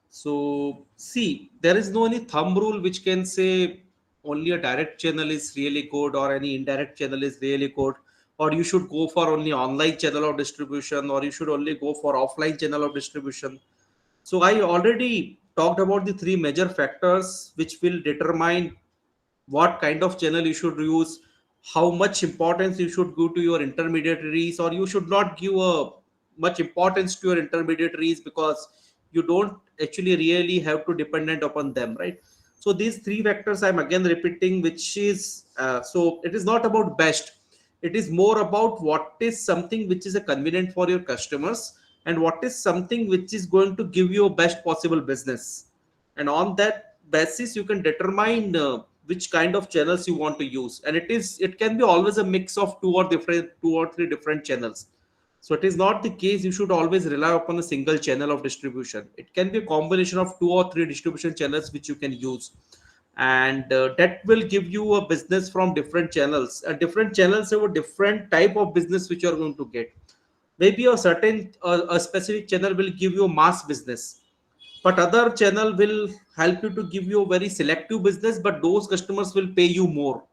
So, see, there is no any thumb rule which can say only a direct channel is really good or any indirect channel is really good, or you should go for only online channel of distribution, or you should only go for offline channel of distribution. So, I already talked about the three major factors which will determine what kind of channel you should use, how much importance you should give to your intermediaries, or you should not give much importance to your intermediaries because you don't actually really have to dependent upon them, right? So these three factors I'm again repeating, which is so it is not about best, it is more about what is something which is a convenient for your customers and what is something which is going to give you a best possible business, and on that basis you can determine which kind of channels you want to use. And it can be always a mix of two or three different channels. So it is not the case you should always rely upon a single channel of distribution. It can be a combination of two or three distribution channels which you can use, and that will give you a business from different channels, and different channels have a different type of business which you are going to get. Maybe a certain a specific channel will give you a mass business, but other channel will help you to give you a very selective business, but those customers will pay you more.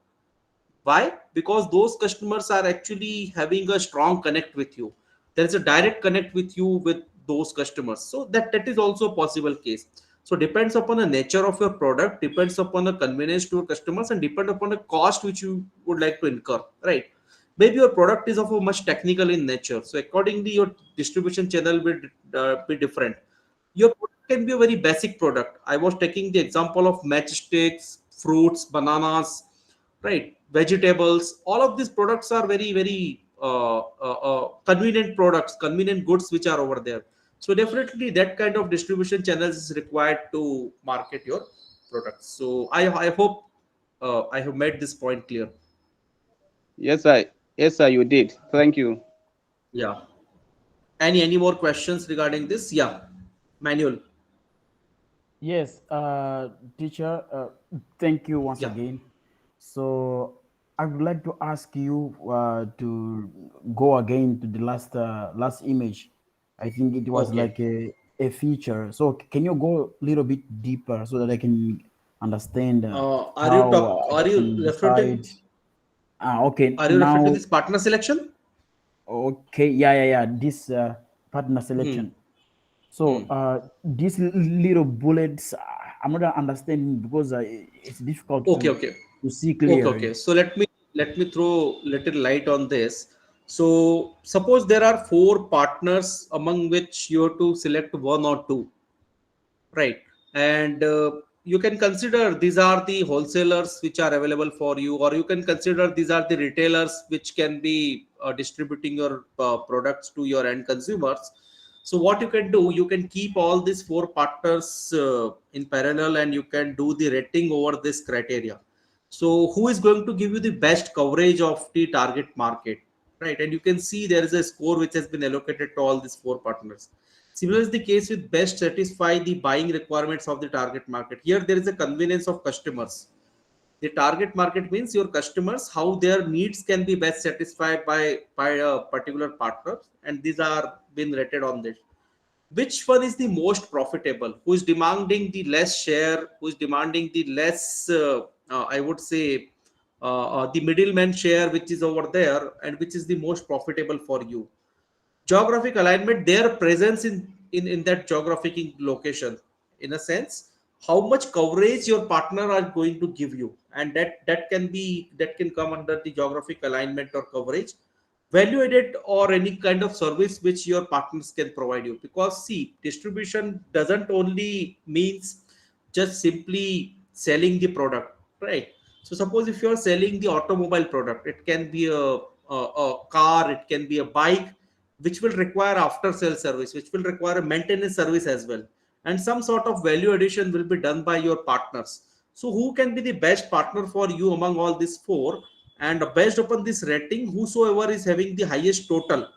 Why? Because those customers are actually having a strong connect with you. There is a direct connect with you with those customers, so that is also a possible case. So depends upon the nature of your product, depends upon the convenience to your customers, and depend upon the cost which you would like to incur, right? Maybe your product is of a much technical in nature, so accordingly your distribution channel will be different. Your product can be a very basic product. I was taking the example of matchsticks, fruits, bananas, right? Vegetables. All of these products are very convenient products, convenient goods which are over there. So definitely that kind of distribution channels is required to market your products. So I hope I have made this point clear.
Yes, sir. Yes, sir. You did. Thank you.
Yeah. Any more questions regarding this? Yeah. Manual.
Yes, teacher, thank you once
Yeah.
again. So I would like to ask you to go again to the last image. I think it was
Okay.
like a feature. So can you go a little bit deeper so that I can understand how I
Are you
can
referring to
decide? Okay,
are you referring to
now,
this partner selection?
okay, yeah. This partner
Hmm.
selection. So
Hmm.
these little bullets, I'm not understanding because it's difficult
Okay.
to
Okay.
see
Okay.
clearly.
Okay. So let me throw little light on this. So suppose there are 4 partners among which you have to select 1 or 2, right? And you can consider these are the wholesalers which are available for you, or you can consider these are the retailers which can be distributing your products to your end consumers. So what you can do, you can keep all these 4 partners in parallel, and you can do the rating over this criteria. So who is going to give you the best coverage of the target market, right? And you can see there is a score which has been allocated to all these 4 partners. Similar is the case with best satisfy the buying requirements of the target market. Here there is a convenience of customers. The target market means your customers, how their needs can be best satisfied by a particular partner, and these are been rated on this. Which one is the most profitable? Who is demanding the less share? Who is demanding the less? I would say the middleman share, which is over there, and which is the most profitable for you. Geographic alignment, their presence in that geographic location, in a sense, how much coverage your partner are going to give you, and that can come under the geographic alignment or coverage. Value added, or any kind of service which your partners can provide you, because see, distribution doesn't only means just simply selling the product, right? So suppose if you are selling the automobile product, it can be a car, it can be a bike, which will require after sale service, which will require a maintenance service as well, and some sort of value addition will be done by your partners. So who can be the best partner for you among all these 4? And based upon this rating, whosoever is having the highest total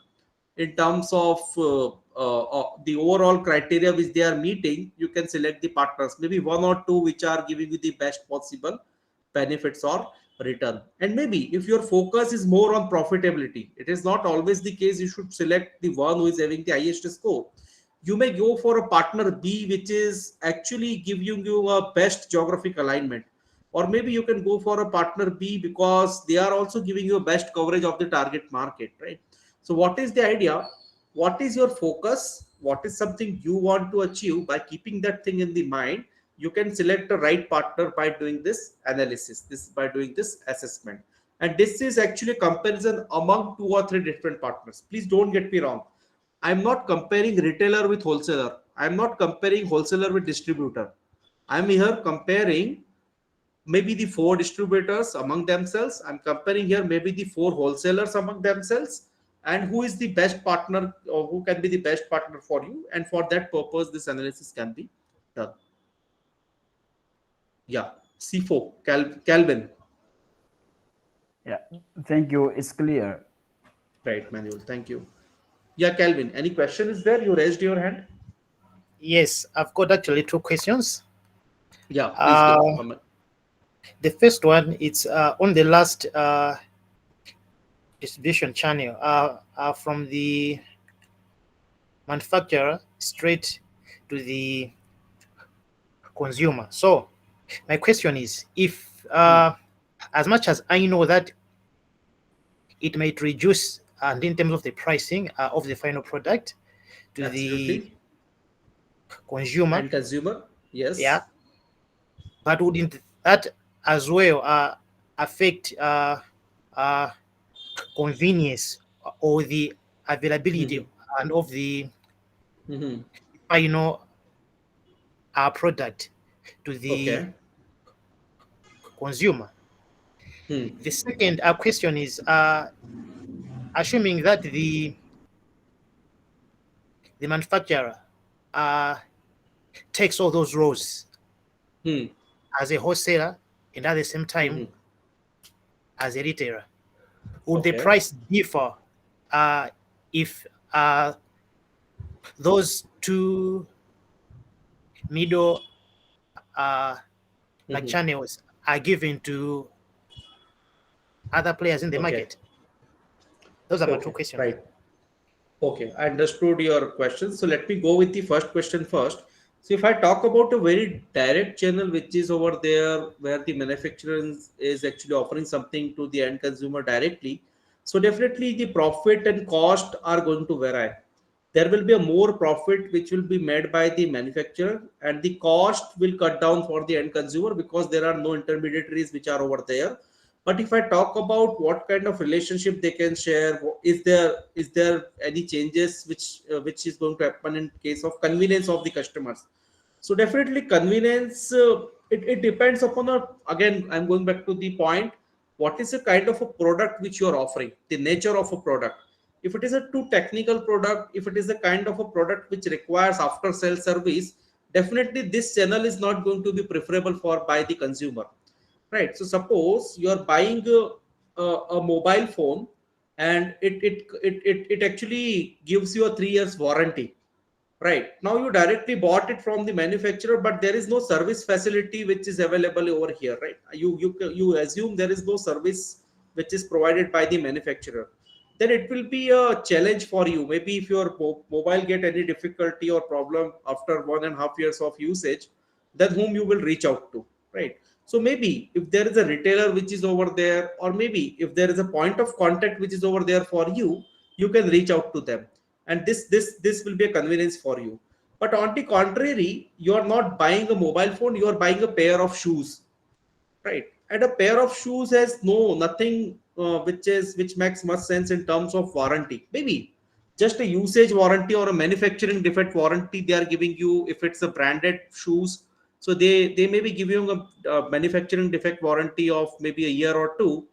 in terms of the overall criteria which they are meeting, you can select the partners, maybe 1 or 2 which are giving you the best possible benefits or return. And maybe if your focus is more on profitability, it is not always the case you should select the one who is having the highest score. You may go for a partner B, which is actually giving you a best geographic alignment, or maybe you can go for a partner B because they are also giving you a best coverage of the target market, right? So what is the idea? What is your focus? What is something you want to achieve? By keeping that thing in the mind, you can select the right partner by doing this analysis, this by doing this assessment. And this is actually comparison among 2 or 3 different partners. Please don't get me wrong. I'm not comparing retailer with wholesaler. I'm not comparing wholesaler with distributor. I'm here comparing maybe the 4 distributors among themselves. I'm comparing here maybe the 4 wholesalers among themselves, and who is the best partner, or who can be the best partner for you. And for that purpose, this analysis can be done. Yeah, C4, Calvin.
Yeah, thank you. It's clear.
Right, Manuel. Thank you. Yeah, Calvin, any question is there? You raised your hand.
Yes, I've got actually 2 questions.
Yeah, please give.
The first one, it's on the last distribution channel from the manufacturer straight to the consumer. So my question is, if as much as I know that it might reduce and in terms of the pricing of the final product to
Absolutely.
the consumer
And consumer, yes.
Yeah, but wouldn't that as well affect convenience or the availability and of the final product to the consumer? The second question is, assuming that the manufacturer takes all those roles as a wholesaler and at the same time as a retailer, would the price differ if those 2 middle like channels are given to other players in the market? Those are my 2 questions.
Right. Okay, I understood your question. So let me go with the first question first. So if I talk about a very direct channel, which is over there where the manufacturer is actually offering something to the end consumer directly, so definitely the profit and cost are going to vary. There will be a more profit which will be made by the manufacturer, and the cost will cut down for the end consumer because there are no intermediaries which are over there But if I talk about what kind of relationship they can share, is there any changes which is going to happen in case of convenience of the customers? So definitely convenience, it depends upon again, I'm going back to the point, what is the kind of a product which you are offering, the nature of a product. If it is a too technical product, if it is a kind of a product which requires after sale service, definitely this channel is not going to be preferable for by the consumer, right? So suppose you are buying a mobile phone, and it actually gives you a 3 years warranty. Right. Now you directly bought it from the manufacturer, but there is no service facility which is available over here, right? You assume there is no service which is provided by the manufacturer. Then it will be a challenge for you. Maybe if your mobile get any difficulty or problem after 1.5 years of usage, then whom you will reach out to, right? So maybe if there is a retailer which is over there, or maybe if there is a point of contact which is over there for you, you can reach out to them, and this will be a convenience for you. But on the contrary, you are not buying a mobile phone, you are buying a pair of shoes, right? And a pair of shoes has nothing which makes much sense in terms of warranty. Maybe just a usage warranty or a manufacturing defect warranty they are giving you if it's a branded shoes. So they may be giving a manufacturing defect warranty of maybe a year or two,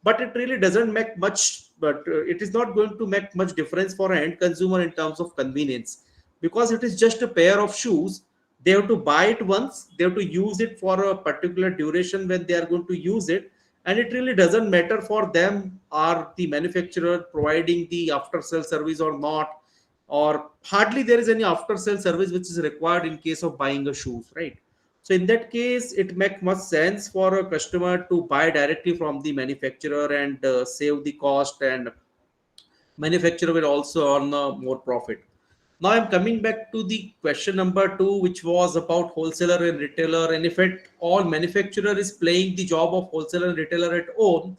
but it really doesn't make much, but it is not going to make much difference for an end consumer in terms of convenience, because it is just a pair of shoes. They have to buy it once, they have to use it for a particular duration when they are going to use it, and it really doesn't matter for them are the manufacturer providing the after sale service or not, or hardly there is any after sale service which is required in case of buying a shoes, right? So in that case, it makes much sense for a customer to buy directly from the manufacturer and save the cost, and manufacturer will also earn more profit. Now I'm coming back to the question number 2, which was about wholesaler and retailer. And if it all manufacturer is playing the job of wholesaler and retailer at home,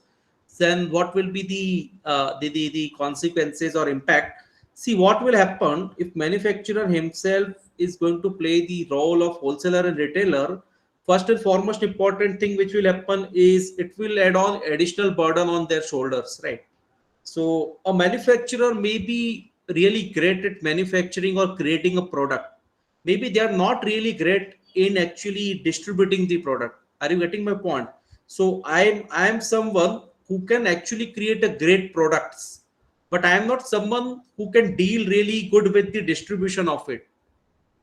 then what will be the consequences or impact? See, what will happen if manufacturer himself is going to play the role of wholesaler and retailer? First and foremost important thing which will happen is it will add on additional burden on their shoulders, right? So a manufacturer may be really great at manufacturing or creating a product. Maybe they are not really great in actually distributing the product. Are you getting my point? So I am someone who can actually create a great products, but I am not someone who can deal really good with the distribution of it.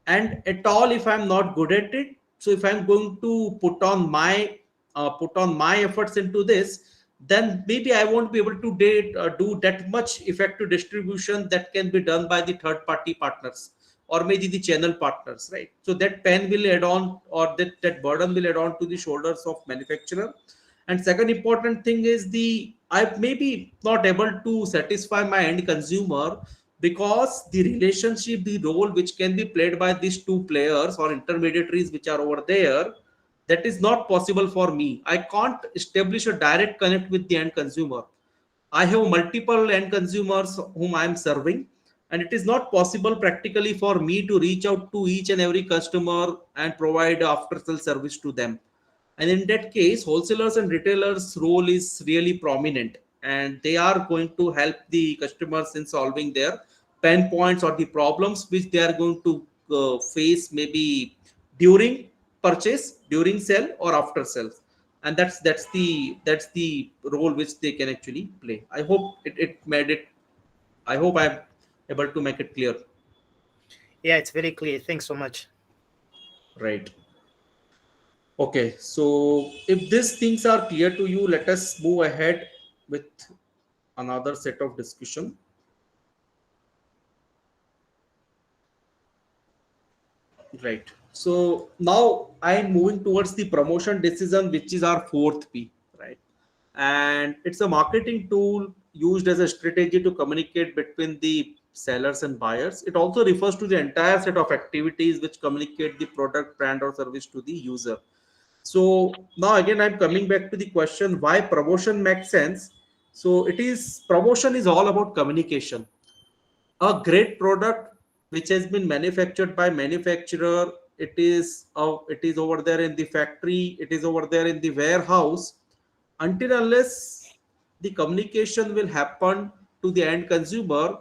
And at all, if I'm not good at it, so if I'm going to put on my efforts into this, then maybe I won't be able to do that much effective distribution that can be done by the third party partners or maybe the channel partners, right? So that pen will add on, or that burden will add on to the shoulders of manufacturer. And second important thing is I may be not able to satisfy my end consumer, because the relationship, the role which can be played by these two players or intermediaries which are over there, that is not possible for me. I can't establish a direct connect with the end consumer. I have multiple end consumers whom I am serving, and it is not possible practically for me to reach out to each and every customer and provide after sale service to them. And in that case, wholesalers and retailers role is really prominent, and they are going to help the customers in solving their pain points or the problems which they are going to face, maybe during purchase, during sale, or after sales. And that's the role which they can actually play. I hope it made it, I hope I'm able to make it clear.
Yeah, it's very clear. Thanks so much.
Right. Okay, so if these things are clear to you, let us move ahead with another set of discussion. Right. So now I'm moving towards the promotion decision, which is our fourth P, right? And it's a marketing tool used as a strategy to communicate between the sellers and buyers. It also refers to the entire set of activities which communicate the product, brand, or service to the user. So now again, I'm coming back to the question why promotion makes sense. So promotion is all about communication. A great product which has been manufactured by manufacturer, it is over there in the factory, it is over there in the warehouse, until unless the communication will happen to the end consumer,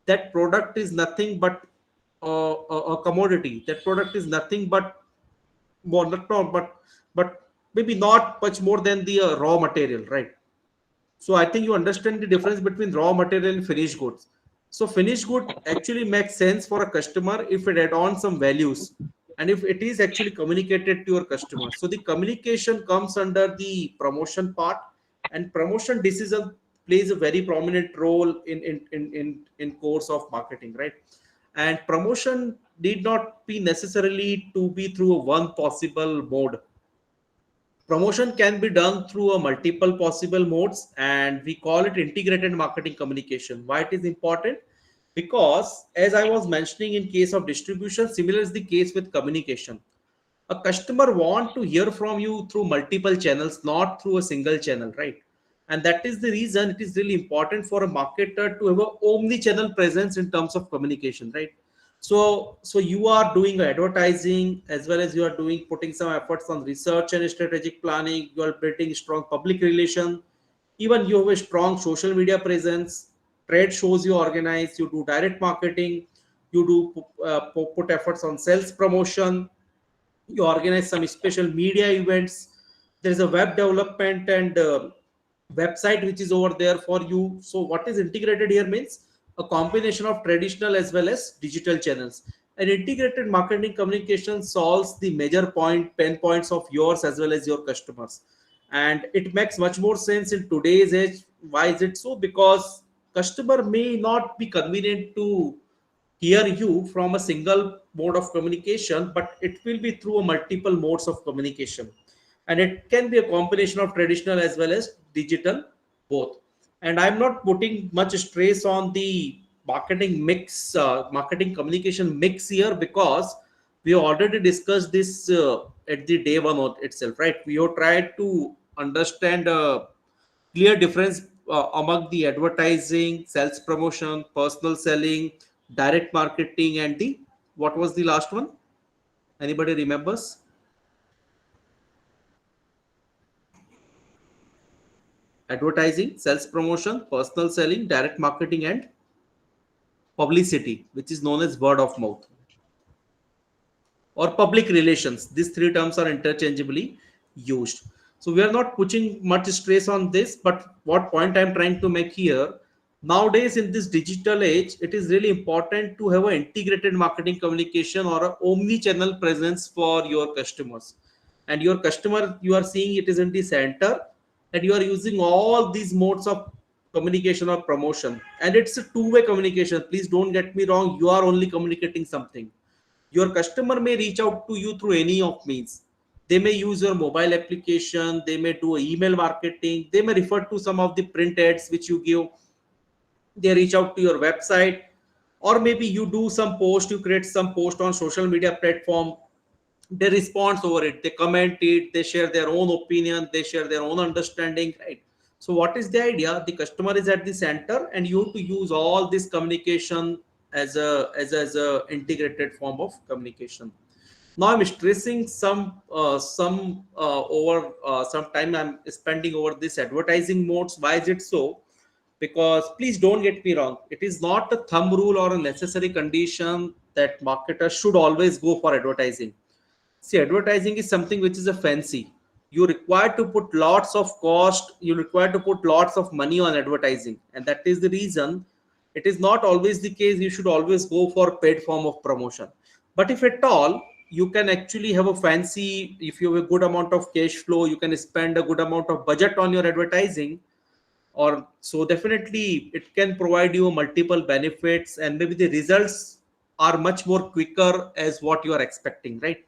that product is nothing but a commodity. That product is nothing but but maybe not much more than the raw material, right? So I think you understand the difference between raw material and finished goods. So finished good actually makes sense for a customer if it add on some values and if it is actually communicated to your customer. So the communication comes under the promotion part, and promotion decision plays a very prominent role in course of marketing, right? And promotion need not be necessarily to be through one possible mode. Promotion can be done through a multiple possible modes, and we call it integrated marketing communication. Why it is important? Because as I was mentioning, in case of distribution, similar is the case with communication. A customer want to hear from you through multiple channels, not through a single channel, right? And that is the reason it is really important for a marketer to have a omni-channel presence in terms of communication, right? So you are doing advertising as well as you are doing putting some efforts on research and strategic planning. You are building strong public relation. Even you have a strong social media presence. Trade shows you organize. You do direct marketing. You do put efforts on sales promotion. You organize some special media events. There is a web development and website which is over there for you. So what is integrated here means a combination of traditional as well as digital channels. And integrated marketing communication solves the major pain points of yours as well as your customers. And it makes much more sense in today's age. Why is it so? Because customer may not be convenient to hear you from a single mode of communication, but it will be through a multiple modes of communication. And it can be a combination of traditional as well as digital, both. And I'm not putting much stress on the marketing mix, marketing communication mix here, because we already discussed this at the day one itself, right? We have tried to understand clear difference among the advertising, sales promotion, personal selling, direct marketing, and the what was the last one? Anybody remembers? Advertising, sales promotion, personal selling, direct marketing, and publicity, which is known as word of mouth or public relations. These three terms are interchangeably used. So we are not putting much stress on this, but what point I'm trying to make here, nowadays in this digital age, it is really important to have an integrated marketing communication or an omni-channel presence for your customers. And your customer, you are seeing it is in the center, and you are using all these modes of communication or promotion. And it's a two-way communication. Please don't get me wrong. You are only communicating something. Your customer may reach out to you through any of means. They may use your mobile application, they may do email marketing, they may refer to some of the print ads which you give, they reach out to your website, or maybe you do some post, you create some post on social media platform, they respond over it, they comment it, they share their own opinion, they share their own understanding, right? So what is the idea? The customer is at the center, and you have to use all this communication as a integrated form of communication. Now I'm stressing some time I'm spending over this advertising modes. Why is it so? Because please don't get me wrong, it is not a thumb rule or a necessary condition that marketers should always go for advertising. See, advertising is something which is a fancy. You require to put lots of cost, you require to put lots of money on advertising. And that is the reason it is not always the case you should always go for paid form of promotion. But if at all, you can actually have a fancy, if you have a good amount of cash flow, you can spend a good amount of budget on your advertising, or so definitely it can provide you multiple benefits, and maybe the results are much more quicker as what you are expecting, right?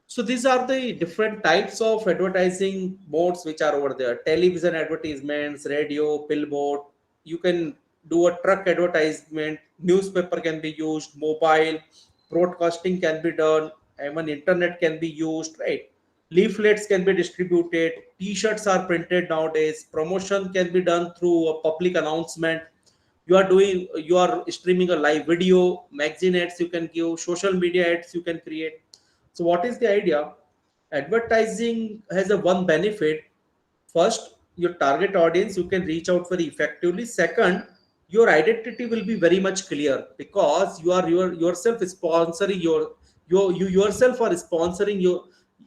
So these are the different types of advertising modes which are over there. Television advertisements, radio, billboard. You can do a truck advertisement. Newspaper can be used. Mobile broadcasting can be done. Even internet can be used. Right. Leaflets can be distributed. T-shirts are printed nowadays. Promotion can be done through a public announcement. You are streaming a live video. Magazine ads you can give. Social media ads you can create. So what is the idea? Advertising has a one benefit first, your target audience you can reach out very effectively. Second, your identity will be very much clear because you are yourself sponsoring you yourself are sponsoring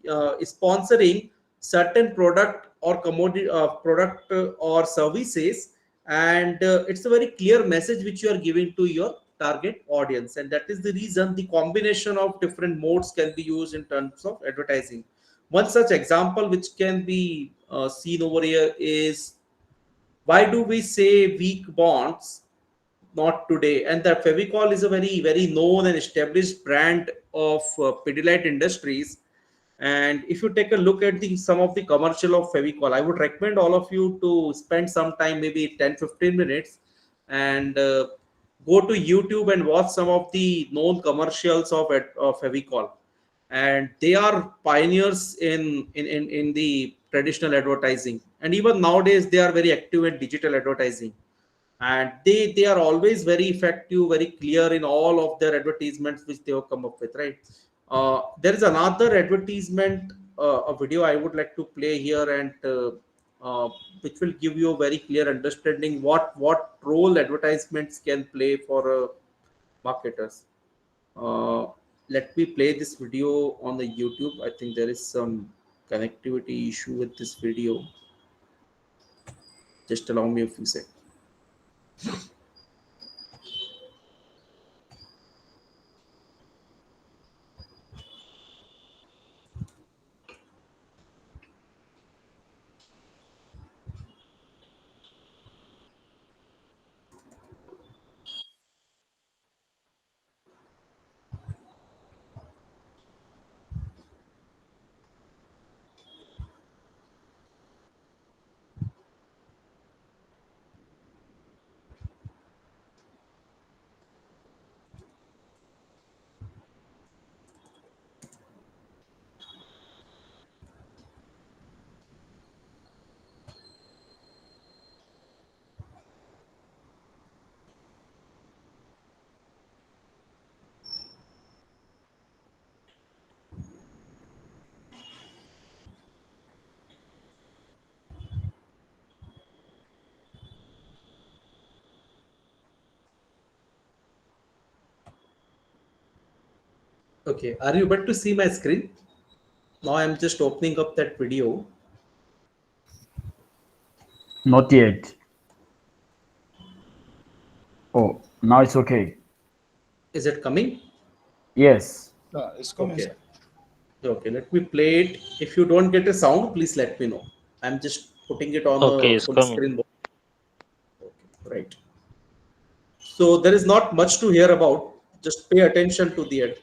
sponsoring certain product or commodity product or services, and it's a very clear message which you are giving to your target audience, and that is the reason the combination of different modes can be used in terms of advertising. One such example which can be seen over here is, why do we say weak bonds not today? And that Fevicol is a very known and established brand of Pidilite Industries. And if you take a look at some of the commercial of Fevicol, I would recommend all of you to spend some time, maybe 10-15 minutes, and go to YouTube and watch some of the known commercials of Fevicol. And they are pioneers in the traditional advertising, and even nowadays they are very active in digital advertising, and they are always very effective, very clear in all of their advertisements which they have come up with, right? There is another advertisement, a video I would like to play here, and which will give you a very clear understanding what role advertisements can play for marketers. Let me play this video on the YouTube. I think there is some connectivity issue with this video. Just allow me a few seconds. Okay, are you able to see my screen? Now I'm just opening up that video.
Not yet. Oh, now it's okay.
Is it coming?
Yes.
It's coming.
Okay. Okay, let me play it. If you don't get a sound, please let me know. I'm just putting it on
Okay,
the
it's
full
coming.
screen. Okay, right. So there is not much to hear about. Just pay attention to the ad.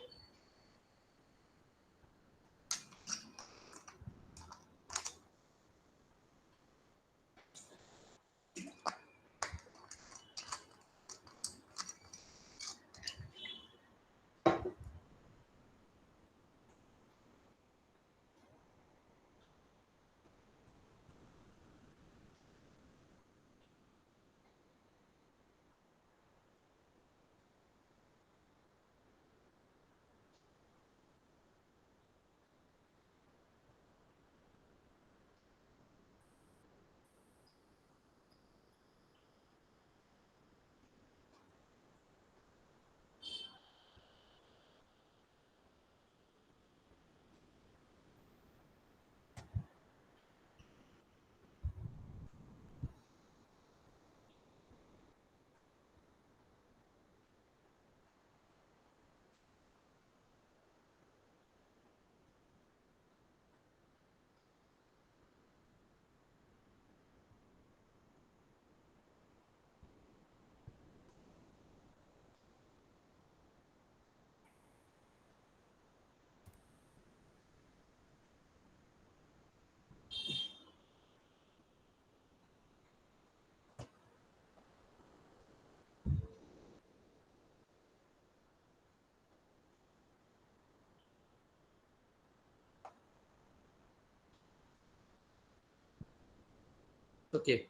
Okay.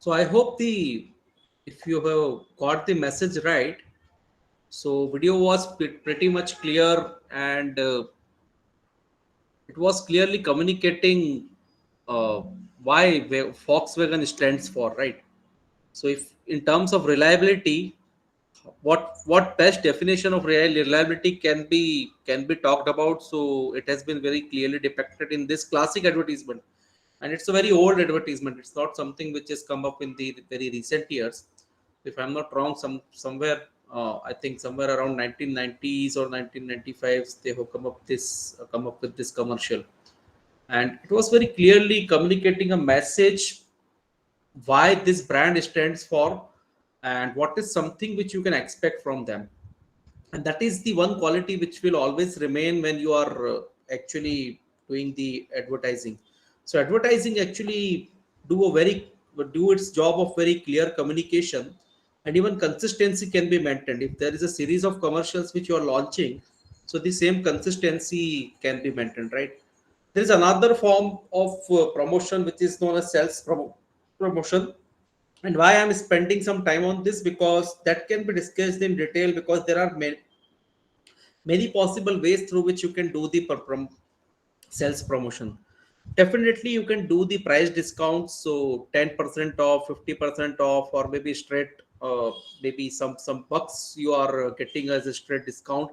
So I hope if you have got the message right. So video was pretty much clear, and it was clearly communicating why Volkswagen stands for, right? So if in terms of reliability, what best definition of reliability can be talked about? So it has been very clearly depicted in this classic advertisement, and it's a very old advertisement. It's not something which has come up in the very recent years. If I'm not wrong, somewhere I think somewhere around 1990s or 1995s they have come up with this commercial, and it was very clearly communicating a message why this brand stands for and what is something which you can expect from them. And that is the one quality which will always remain when you are actually doing the advertising. So advertising actually do its job of very clear communication, and even consistency can be maintained. If there is a series of commercials which you are launching, so the same consistency can be maintained, right? There is another form of promotion which is known as promotion. And why I'm spending some time on this, because that can be discussed in detail, because there are many possible ways through which you can do the sales promotion. Definitely you can do the price discounts, so 10% off, 50% off, or maybe straight maybe some bucks you are getting as a straight discount.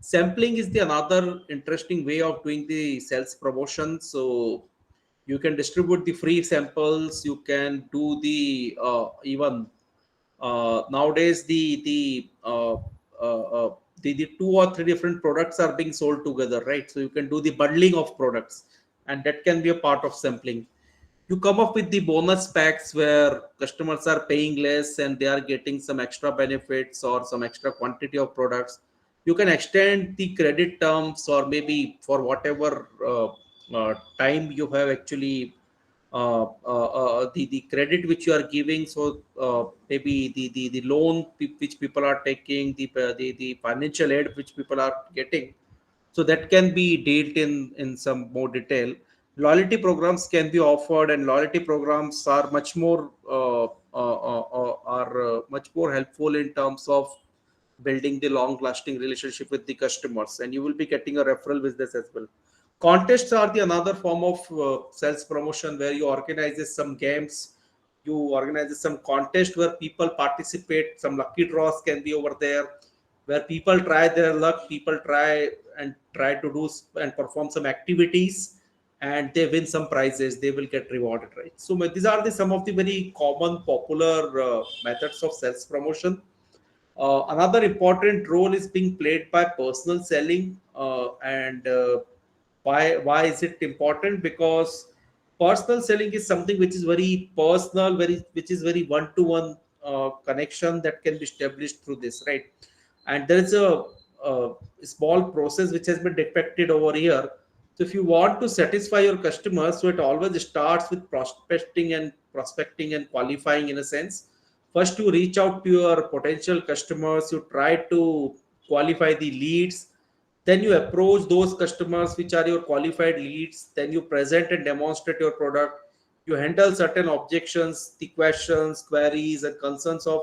Sampling is the another interesting way of doing the sales promotion. So you can distribute the free samples, you can do the even nowadays the 2 or 3 different products are being sold together, right? So you can do the bundling of products, and that can be a part of sampling. You come up with the bonus packs where customers are paying less and they are getting some extra benefits or some extra quantity of products. You can extend the credit terms, or maybe for whatever time you have actually the credit which you are giving. So maybe the loan which people are taking, the financial aid which people are getting, so that can be dealt in some more detail. Loyalty programs can be offered, and loyalty programs are much more much more helpful in terms of building the long lasting relationship with the customers, and you will be getting a referral business as well. Contests are the another form of sales promotion, where you organize some games, you organize some contest where people participate. Some lucky draws can be over there, where people try their luck, people try to do and perform some activities, and they win some prizes, they will get rewarded, right? So these are some of the very common popular methods of sales promotion. Another important role is being played by personal selling, and why is it important? Because personal selling is something which is very personal, which is very one-to-one connection that can be established through this, right? And there is a small process which has been depicted over here. So if you want to satisfy your customers, so it always starts with prospecting and qualifying, in a sense. First you reach out to your potential customers, you try to qualify the leads, then you approach those customers which are your qualified leads, then you present and demonstrate your product, you handle certain objections, the questions, queries and concerns of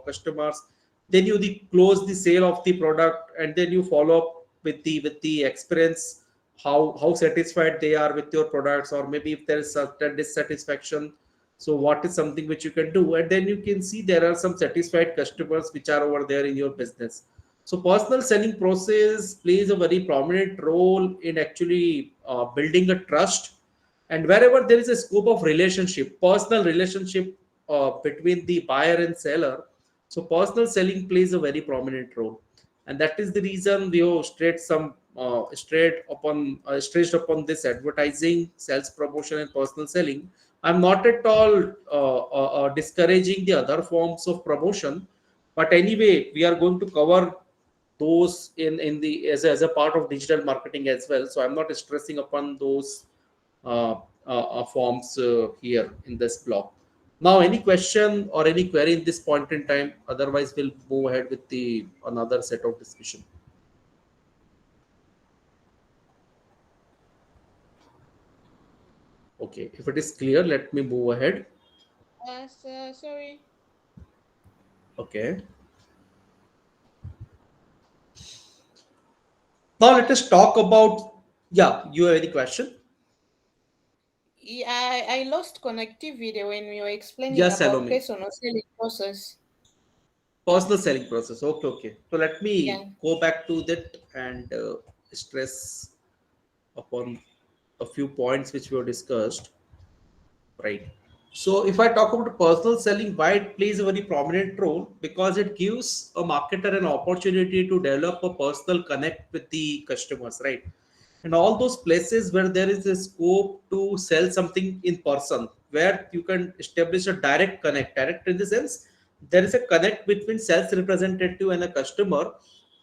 customers, then you close the sale of the product, and then you follow up with the experience, how satisfied they are with your products, or maybe if there is certain dissatisfaction, so what is something which you can do, and then you can see there are some satisfied customers which are over there in your business. So personal selling process plays a very prominent role in actually building a trust. And wherever there is a scope of relationship, personal relationship between the buyer and seller, so personal selling plays a very prominent role. And that is the reason we have stressed upon this advertising, sales promotion, and personal selling. I'm not at all discouraging the other forms of promotion, but anyway, we are going to cover those in the as a part of digital marketing as well. So I'm not stressing upon those uh, forms here in this block. Now, any question or any query in this point in time? Otherwise, we'll move ahead with the another set of discussion. Okay, if it is clear, let me move ahead.
Sorry.
Okay. Now let us talk about. Yeah, you have any question?
I lost connectivity when we were explaining
Just allow
about
me.
personal selling process.
Personal selling process. Okay, okay. So let
Yeah.
me go back to that and stress upon a few points which we have discussed. Right. So if I talk about personal selling, why it plays a very prominent role? Because it gives a marketer an opportunity to develop a personal connect with the customers, right? And all those places where there is a scope to sell something in person, where you can establish a direct connect. Direct in the sense there is a connect between sales representative and a customer,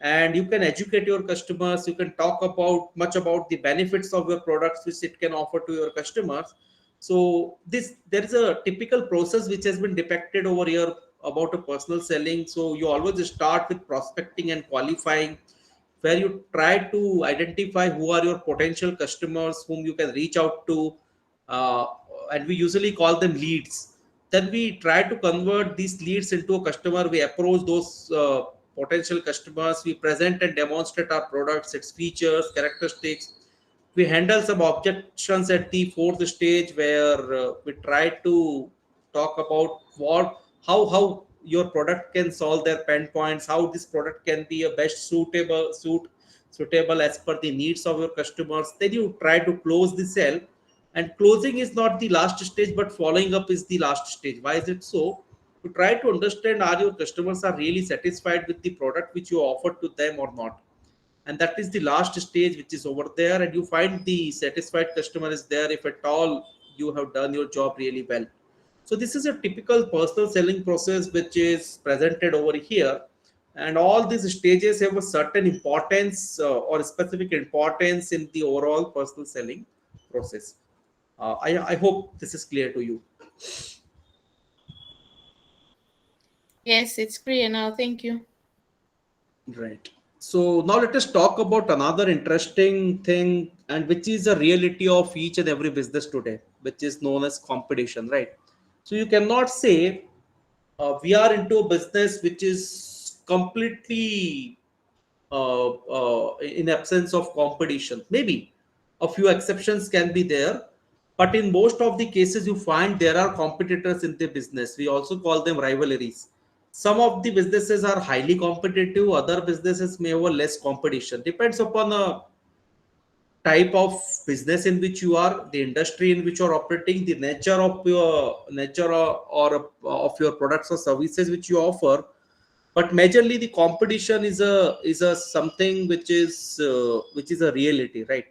and you can educate your customers. You can talk about much about the benefits of your products which it can offer to your customers. So this there is a typical process which has been depicted over here about a personal selling. So you always start with prospecting and qualifying, where you try to identify who are your potential customers whom you can reach out to, uh, and we usually call them leads. Then we try to convert these leads into a customer. We approach those potential customers. We present and demonstrate our products, its features, characteristics. We handle some objections at the fourth stage, where we try to talk about what how your product can solve their pain points, how this product can be a best suitable as per the needs of your customers. Then you try to close the sale, and closing is not the last stage, but following up is the last stage. Why is it so? To try to understand, are your customers are really satisfied with the product which you offer to them or not. And that is the last stage which is over there, and you find the satisfied customer is there if at all you have done your job really well. So this is a typical personal selling process which is presented over here, and all these stages have a certain importance or specific importance in the overall personal selling process. I hope this is clear to you.
Yes, it's clear now. Thank you.
Right. So now let us talk about another interesting thing, and which is a reality of each and every business today, which is known as competition, right? So you cannot say we are into a business which is completely in absence of competition. Maybe a few exceptions can be there, but in most of the cases, you find there are competitors in the business. We also call them rivalries. Some of the businesses are highly competitive, other businesses may have a less competition. Depends upon a type of business in which you are, the industry in which you are operating, the nature or of your products or services which you offer. But majorly the competition is a something which is a reality, right?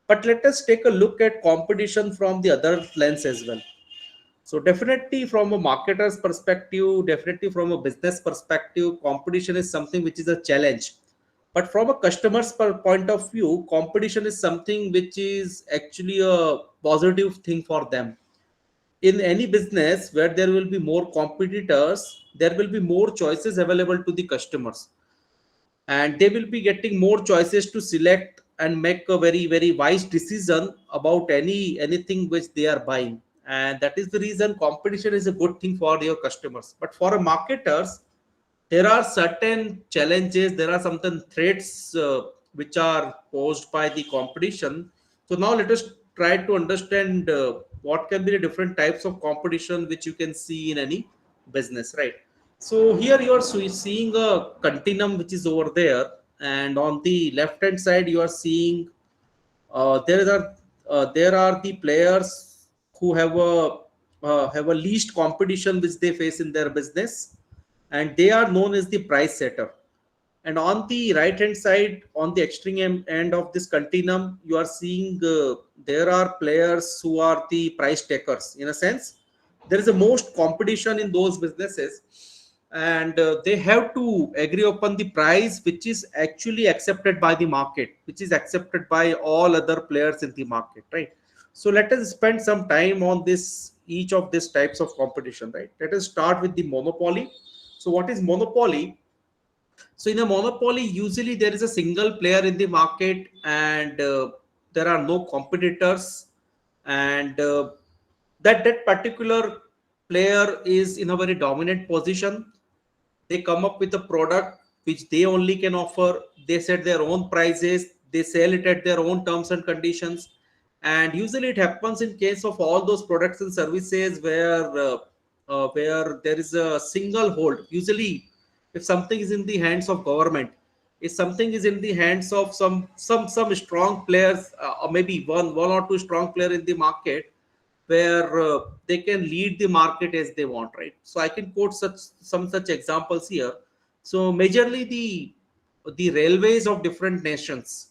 But let us take a look at competition from the other lens as well. So definitely from a marketer's perspective, definitely from a business perspective, competition is something which is a challenge. But from a customer's point of view, competition is something which is actually a positive thing for them. In any business where there will be more competitors, there will be more choices available to the customers, and they will be getting more choices to select and make a very wise decision about anything which they are buying. And that is the reason competition is a good thing for your customers. But for a marketers, there are certain challenges, there are certain threats which are posed by the competition. So now let us try to understand what can be the different types of competition which you can see in any business, right? So here you are seeing a continuum which is over there, and on the left hand side you are seeing there are the players who have a least competition which they face in their business, and they are known as the price setter. And on the right hand side, on the extreme end of this continuum, you are seeing there are players who are the price takers. In a sense, there is a most competition in those businesses, and they have to agree upon the price which is actually accepted by the market, which is accepted by all other players in the market, right? So let us spend some time on this each of these types of competition, right? Let us start with the monopoly. So what is monopoly? So in a monopoly, usually there is a single player in the market, and there are no competitors, and that particular player is in a very dominant position. They come up with a product which they only can offer. They set their own prices. They sell it at their own terms and conditions. And usually it happens in case of all those products and services where there is a single hold. Usually if something is in the hands of government, if something is in the hands of some strong players, or maybe one or two strong player in the market, where they can lead the market as they want, right? So I can quote some such examples here. So majorly the railways of different nations,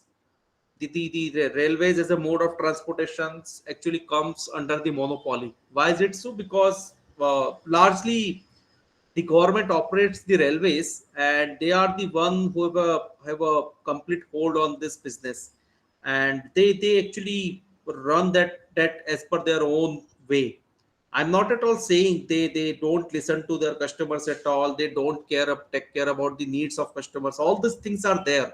the railways as a mode of transportations actually comes under the monopoly. Why is it so? Because largely the government operates the railways, and they are the one who have a complete hold on this business, and they actually run that as per their own way. I'm not at all saying they don't listen to their customers at all. They don't take care about the needs of customers. All these things are there,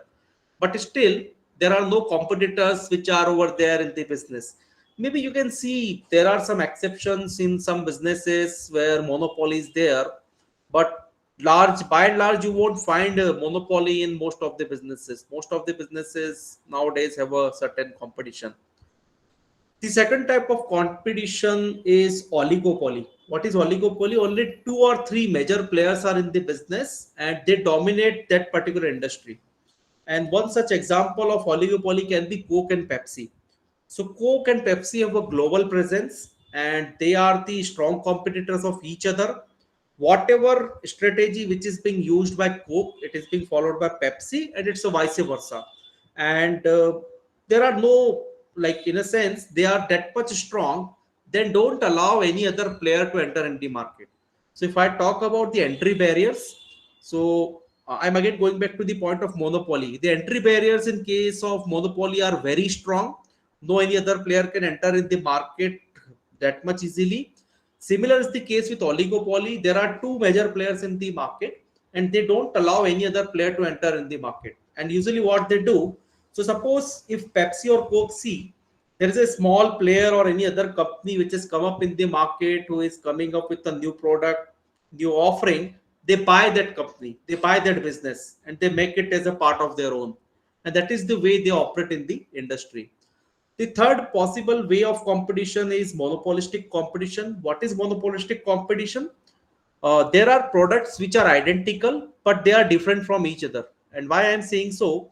but still there are no competitors which are over there in the business. Maybe you can see there are some exceptions in some businesses where monopoly is there, but by and large you won't find a monopoly in most of the businesses. Most of the businesses nowadays have a certain competition. The second type of competition is oligopoly. What is oligopoly? Only two or three major players are in the business and they dominate that particular industry. And one such example of oligopoly can be Coke and Pepsi. So Coke and Pepsi have a global presence and they are the strong competitors of each other. Whatever strategy which is being used by Coke, it is being followed by Pepsi, and it's a vice versa. And there are no, like in a sense, they are that much strong, then don't allow any other player to enter in the market. So if I talk about the entry barriers, so I'm again going back to the point of monopoly. The entry barriers in case of monopoly are very strong. No any other player can enter in the market that much easily. Similar is the case with oligopoly. There are two major players in the market and they don't allow any other player to enter in the market. And usually what they do, so suppose if Pepsi or Coke see there is a small player or any other company which has come up in the market who is coming up with a new product, new offering, they buy that company, they buy that business, and they make it as a part of their own. And that is the way they operate in the industry. The third possible way of competition is monopolistic competition. What is monopolistic competition? There are products which are identical, but they are different from each other. And why I am saying so?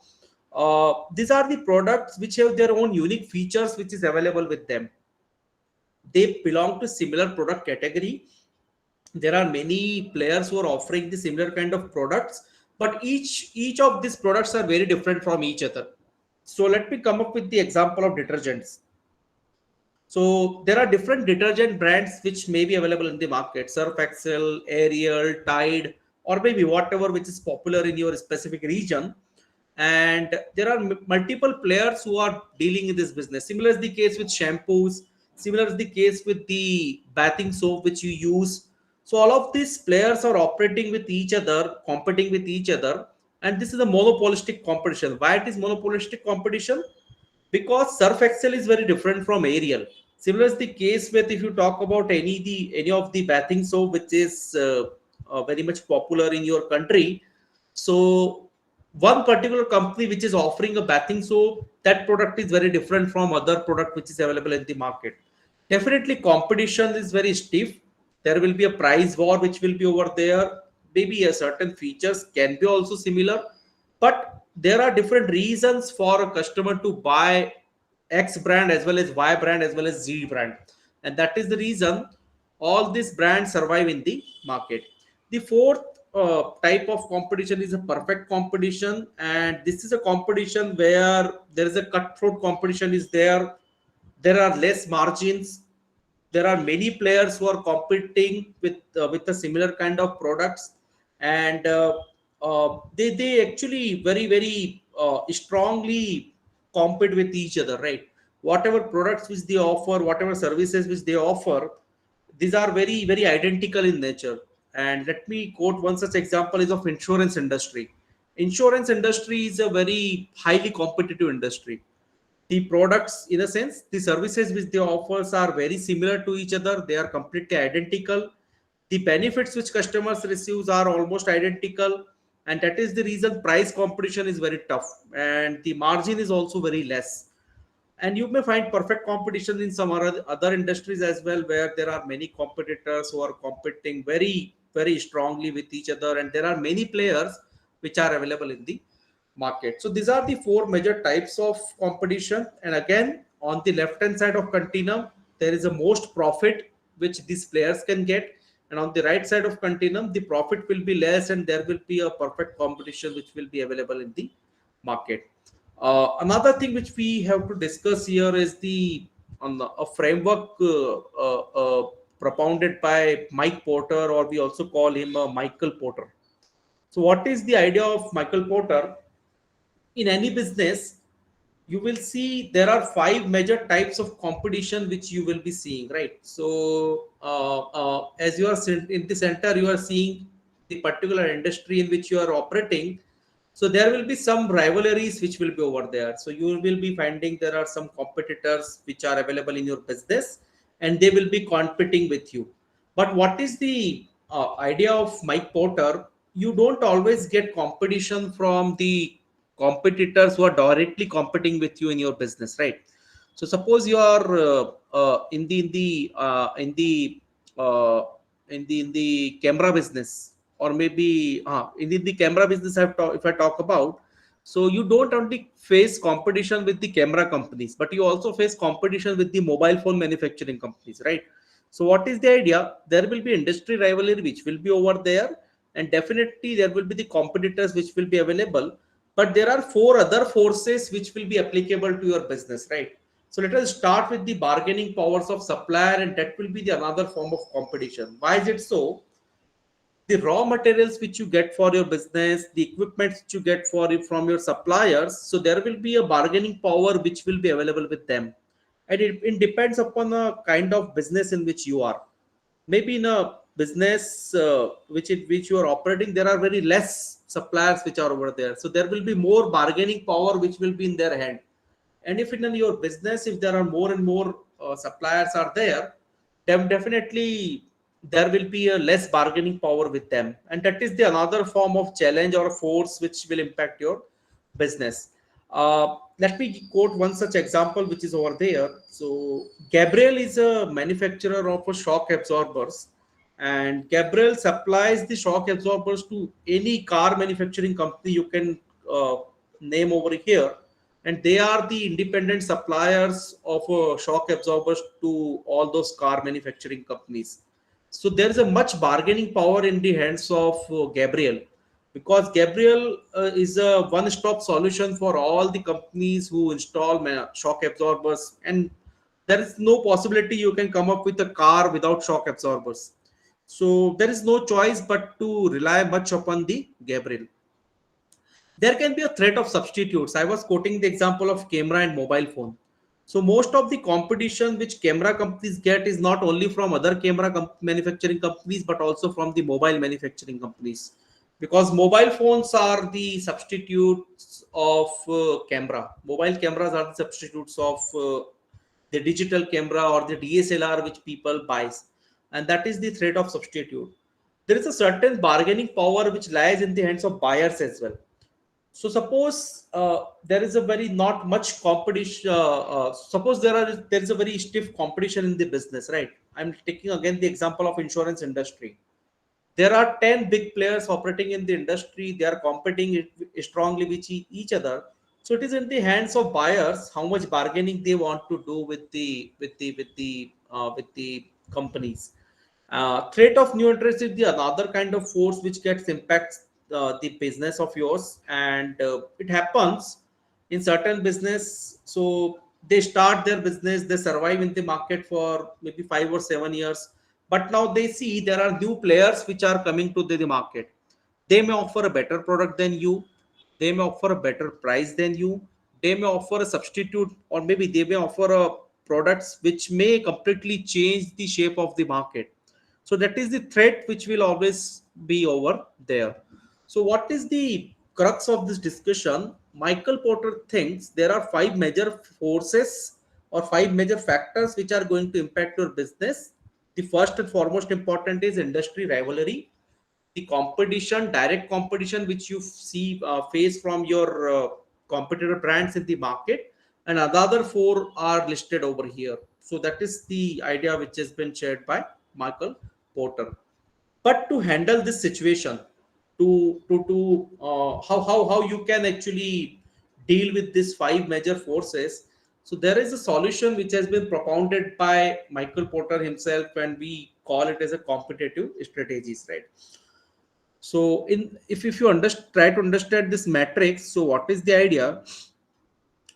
These are the products which have their own unique features which is available with them. They belong to similar product category. There are many players who are offering the similar kind of products, but each of these products are very different from each other. So let me come up with the example of detergents. So there are different detergent brands which may be available in the market: Surf Excel, Ariel, Tide, or maybe whatever which is popular in your specific region. And there are multiple players who are dealing in this business. Similar is the case with shampoos. Similar is the case with the bathing soap which you use. So all of these players are operating with each other, competing with each other, and this is a monopolistic competition. Why it is monopolistic competition? Because Surf Excel is very different from Ariel. Similar is the case with, if you talk about any of the bathing soap which is very much popular in your country. So one particular company which is offering a bathing soap, that product is very different from other product which is available in the market. Definitely competition is very stiff. There will be a price war which will be over there. Maybe a certain features can be also similar, but there are different reasons for a customer to buy X brand as well as Y brand as well as Z brand, and that is the reason all these brands survive in the market. The fourth type of competition is a perfect competition, and this is a competition where there is a cutthroat competition is there. There are less margins. There are many players who are competing with a similar kind of products, and they actually very strongly compete with each other, right? Whatever products which they offer, whatever services which they offer, these are very identical in nature. And let me quote one such example is of insurance industry. Insurance industry is a very highly competitive industry. The products, in a sense, the services which they offers are very similar to each other. They are completely identical. The benefits which customers receives are almost identical, and that is the reason price competition is very tough and the margin is also very less. And you may find perfect competition in some other industries as well, where there are many competitors who are competing very, very strongly with each other, and there are many players which are available in the market. So these are the four major types of competition. And again, on the left hand side of continuum, there is a most profit which these players can get, and on the right side of continuum, the profit will be less, and there will be a perfect competition which will be available in the market. Another thing which we have to discuss here is a framework propounded by Mike Porter, or we also call him Michael Porter. So what is the idea of Michael Porter? In any business, you will see there are five major types of competition which you will be seeing, right? So as you are in the center, you are seeing the particular industry in which you are operating. So there will be some rivalries which will be over there. So you will be finding there are some competitors which are available in your business, and they will be competing with you. But what is the idea of Mike Porter? You don't always get competition from the competitors who are directly competing with you in your business, right? So suppose you are in the camera business, or maybe in the camera business, if I talk about, so you don't only face competition with the camera companies, but you also face competition with the mobile phone manufacturing companies, right? So what is the idea? There will be industry rivalry which will be over there, and definitely there will be the competitors which will be available, but there are four other forces which will be applicable to your business, right? So let us start with the bargaining powers of supplier, and that will be the another form of competition. Why is it so? The raw materials which you get for your business, the equipment which you get from your suppliers, so there will be a bargaining power which will be available with them, and it depends upon the kind of business in which you are. Maybe in a business which you are operating, there are very less suppliers which are over there, so there will be more bargaining power which will be in their hand. And if in your business, if there are more and more suppliers are there, then definitely there will be a less bargaining power with them, and that is the another form of challenge or force which will impact your business. Let me quote one such example which is over there. So Gabriel is a manufacturer of shock absorbers, and Gabriel supplies the shock absorbers to any car manufacturing company you can name over here, and they are the independent suppliers of shock absorbers to all those car manufacturing companies. So there is a much bargaining power in the hands of Gabriel, because Gabriel is a one-stop solution for all the companies who install shock absorbers, and there is no possibility you can come up with a car without shock absorbers. So there is no choice but to rely much upon the Gabriel. There can be a threat of substitutes. I was quoting the example of camera and mobile phone. So most of the competition which camera companies get is not only from other manufacturing companies, but also from the mobile manufacturing companies, because mobile phones are the substitutes of camera. Mobile cameras are the substitutes of the digital camera or the DSLR which people buys, and that is the threat of substitute. There is a certain bargaining power which lies in the hands of buyers as well. So suppose there is a very not much competition. Suppose there is a very stiff competition in the business, right? I'm taking again the example of insurance industry. There are 10 big players operating in the industry. They are competing strongly with each other. So it is in the hands of buyers how much bargaining they want to do with the companies. Threat of new entrants is the another kind of force which gets impacts the business of yours, and it happens in certain business. So they start their business, they survive in the market for maybe 5 or 7 years, but now they see there are new players which are coming to the market. They may offer a better product than you, they may offer a better price than you, they may offer a substitute, or maybe they may offer a products which may completely change the shape of the market. So that is the threat which will always be over there. So what is the crux of this discussion? Michael Porter thinks there are five major forces or five major factors which are going to impact your business. The first and foremost important is industry rivalry, the competition, direct competition which you see face from your competitor brands in the market. and another 4 are listed over here. So that is the idea which has been shared by Michael Porter. But to handle this situation, how you can actually deal with these 5 major forces, so there is a solution which has been propounded by Michael Porter himself, and we call it as a competitive strategies, right? So in if you try to understand this matrix, so what is the idea?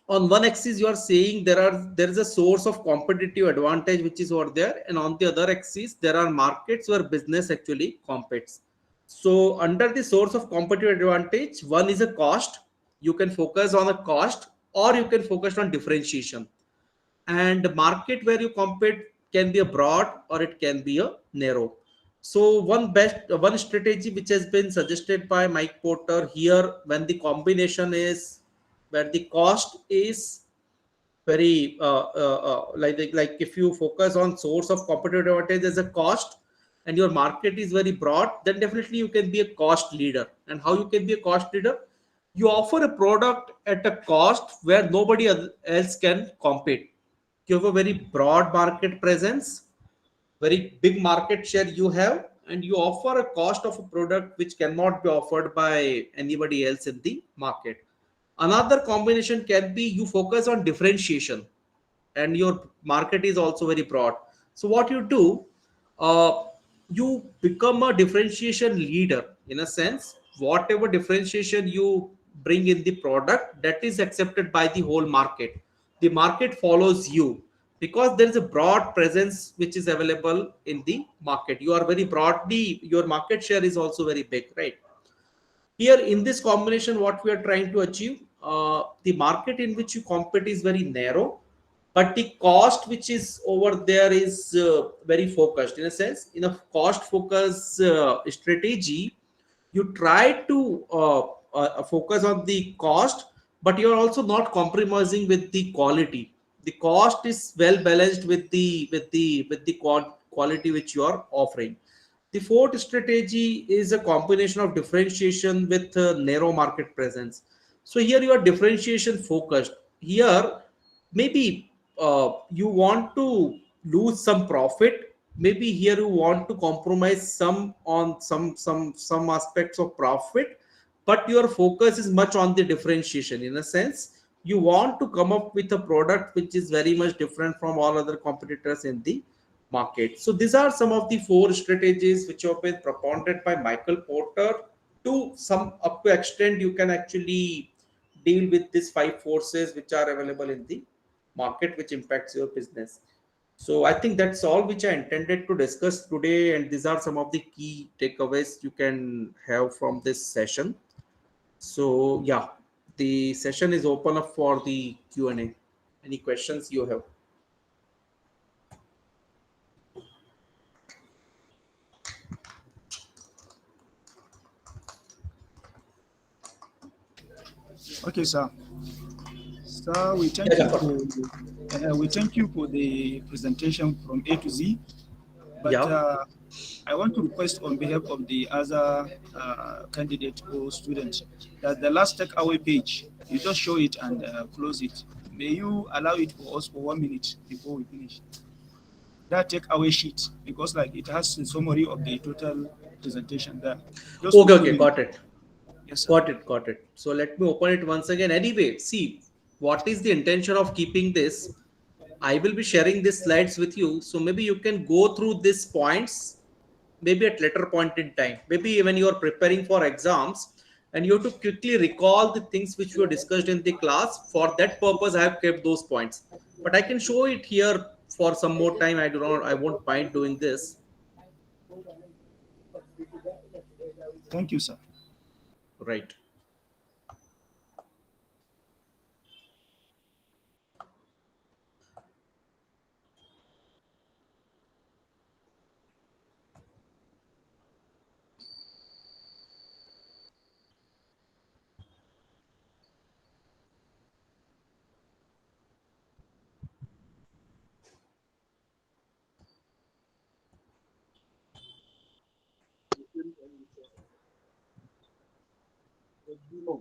On one axis you are saying there is a source of competitive advantage which is over there, and on the other axis there are markets where business actually competes. So under the source of competitive advantage, one is a cost. You can focus on a cost, or you can focus on differentiation. And the market where you compete can be a broad or it can be a narrow. So one strategy which has been suggested by Mike Porter here, when the combination is where the cost is very like if you focus on source of competitive advantage as a cost, and your market is very broad, then definitely you can be a cost leader. And how you can be a cost leader? You offer a product at a cost where nobody else can compete. You have a very broad market presence, very big market share you have, and you offer a cost of a product which cannot be offered by anybody else in the market. Another combination can be you focus on differentiation, and your market is also very broad. So what you do, uh, you become a differentiation leader in a sense. Whatever differentiation you bring in the product, that is accepted by the whole market. The market follows you because there is a broad presence which is available in the market. You are very broadly, your market share is also very big, right? Here in this combination, what we are trying to achieve, the market in which you compete is very narrow, but the cost which is over there is very focused. In a sense, in a cost focus strategy, you try to focus on the cost, but you are also not compromising with the quality. The cost is well balanced with the quality which you are offering. The fourth strategy is a combination of differentiation with narrow market presence. So here you are differentiation focused. Here, maybe you want to lose some profit. Maybe here you want to compromise some on some aspects of profit, but your focus is much on the differentiation. In a sense, you want to come up with a product which is very much different from all other competitors in the market. So these are some of the 4 strategies which have been propounded by Michael Porter. To some up to extent, you can actually deal with these 5 forces which are available in the market, which impacts your business. So I think that's all which I intended to discuss today, and these are some of the key takeaways you can have from this session. So yeah, the session is open up for the Q&A. Any questions you have?
Okay, sir. Sir, we thank you for the presentation from A to Z. But
Yeah.
I want to request on behalf of the other candidate or student that the last takeaway page, you just show it and close it. May you allow it for us for 1 minute before we finish? That takeaway sheet, because like it has a summary of the total presentation there. Just for
Okay,
2
okay,
minutes.
got it.
Yes, sir.
Got it. So let me open it once again. Anyway, see, what is the intention of keeping this? I will be sharing these slides with you. So maybe you can go through these points, maybe at later point in time. Maybe when you are preparing for exams and you have to quickly recall the things which were discussed in the class. For that purpose, I have kept those points. But I can show it here for some more time. I won't mind doing this.
Thank you, sir.
Right.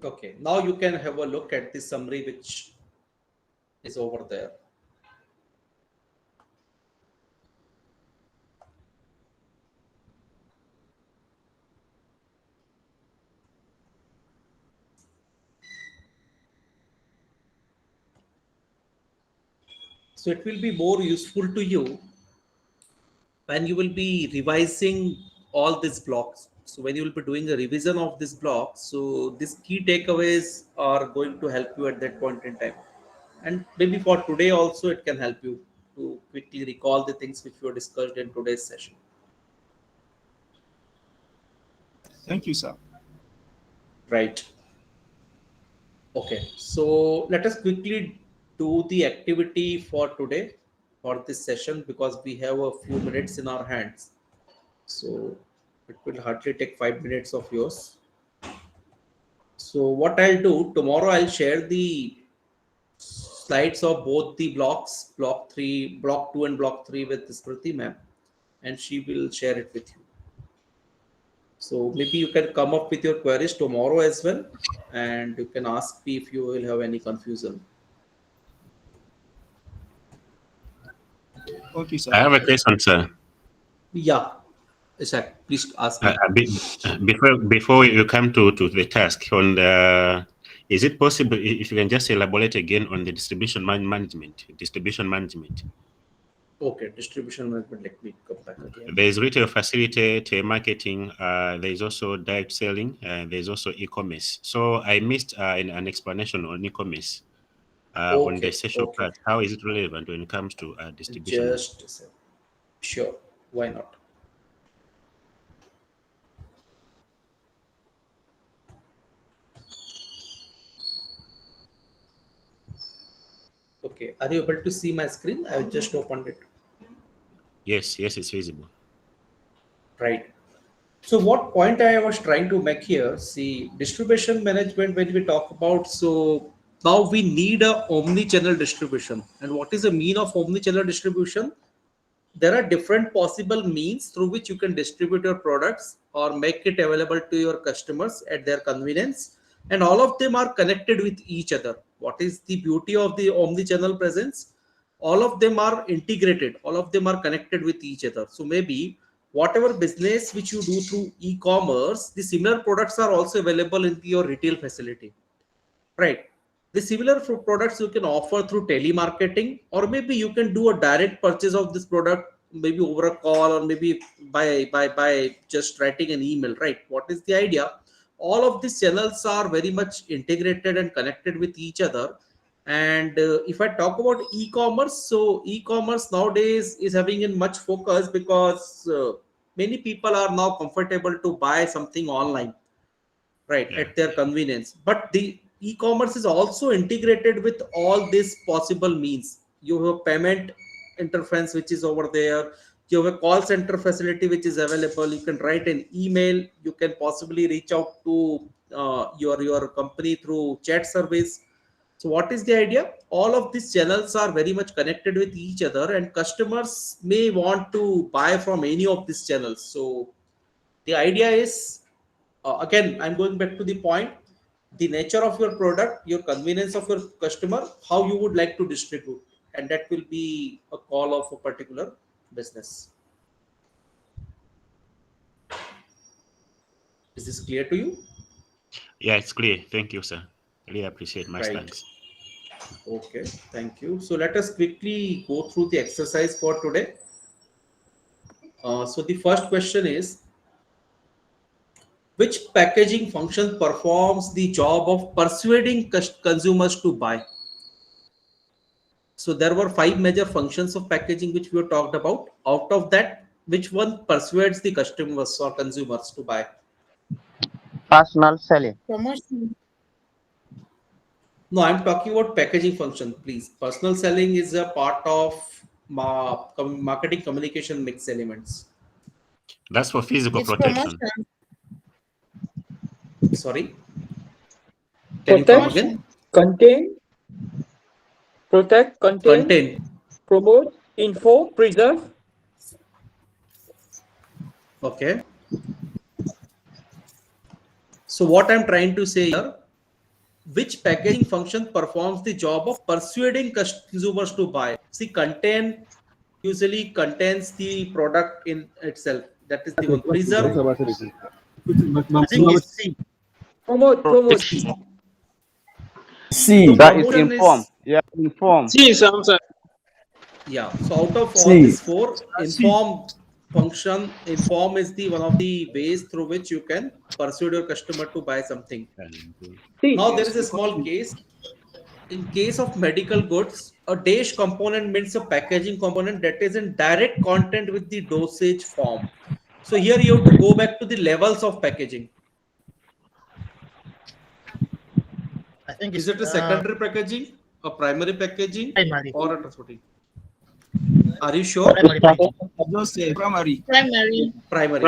Okay, now you can have a look at the summary which is over there. So it will be more useful to you when you will be revising all these blocks. So when you will be doing a revision of this block, so these key takeaways are going to help you at that point in time. And maybe for today also, it can help you to quickly recall the things which were discussed in today's session.
Thank you, sir.
Right. Okay. So let us quickly do the activity for today for this session because we have a few minutes in our hands. So it will hardly take 5 minutes of yours. So what I'll do tomorrow, I'll share the slides of both the blocks, block 2 and block 3 with Smriti ma'am, and she will share it with you. So maybe you can come up with your queries tomorrow as well, and you can ask me if you will have any confusion.
Okay, sir.
I have a question, sir.
Yeah, Ishak, please ask me.
Before you come to the task on the, is it possible if you can just elaborate again on the distribution management?
Okay, distribution management. Let me come back again.
There is retail facility, telemarketing. There is also direct selling. There is also e-commerce. So I missed an explanation on e-commerce on the session part. How is it relevant when it comes to distribution?
Just a second. Sure, why not? Okay, are you able to see my screen? I just opened it.
Yes, it's visible.
Right. So what point I was trying to make here, see, distribution management, when we talk about, so now we need a omni-channel distribution. And what is the mean of omni-channel distribution? There are different possible means through which you can distribute your products or make it available to your customers at their convenience. And all of them are connected with each other. What is the beauty of the omni-channel presence? All of them are integrated. All of them are connected with each other. So maybe whatever business which you do through e-commerce, the similar products are also available in your retail facility, right? The similar products you can offer through telemarketing, or maybe you can do a direct purchase of this product, maybe over a call, or maybe by just writing an email, right? What is the idea? All of these channels are very much integrated and connected with each other. And if I talk about e-commerce, so e-commerce nowadays is having in much focus because many people are now comfortable to buy something online, right, at their convenience. But the e-commerce is also integrated with all these possible means. You have payment interface which is over there. You have a call center facility which is available. You can write an email. You can possibly reach out to your company through chat service. So what is the idea? All of these channels are very much connected with each other, and customers may want to buy from any of these channels. So the idea is, again, I'm going back to the point, the nature of your product, your convenience of your customer, how you would like to distribute, and that will be a call of a particular business. Is this clear to you?
Yeah, it's clear. Thank you, sir. Really appreciate my thanks.
Okay, thank you. So let us quickly go through the exercise for today. So the first question is, which packaging function performs the job of persuading consumers to buy? So there were 5 major functions of packaging which we talked about. Out of that, which one persuades the customers or consumers to buy?
Personal selling.
Promotion.
No, I'm talking about packaging function, please. Personal selling is a part of marketing communication mix elements.
That's for physical
It's
protection.
promotion.
Sorry. Can you come again?
Contain, protect, contain, promote, info, preserve.
Okay. So what I'm trying to say here, which packaging function performs the job of persuading consumers to buy? See, content usually contains the product in itself. That is the one. Preserve.
I think it's C.
Promote.
C.
C.
That is
Promotion
inform.
is,
Yeah, inform.
C is answer.
yeah. So out of all
C.
these four, inform function, inform is the one of the ways through which you can persuade your customer to buy something.
C.
Now there is a small case. In case of medical goods, a dash component means a packaging component that is in direct contact with the dosage form. So here you have to go back to the levels of packaging.
I think
Is it a secondary packaging, a primary packaging,
primary.
or a transporting? Are you sure?
Primary packaging.
Just say primary.
Primary.
Primary.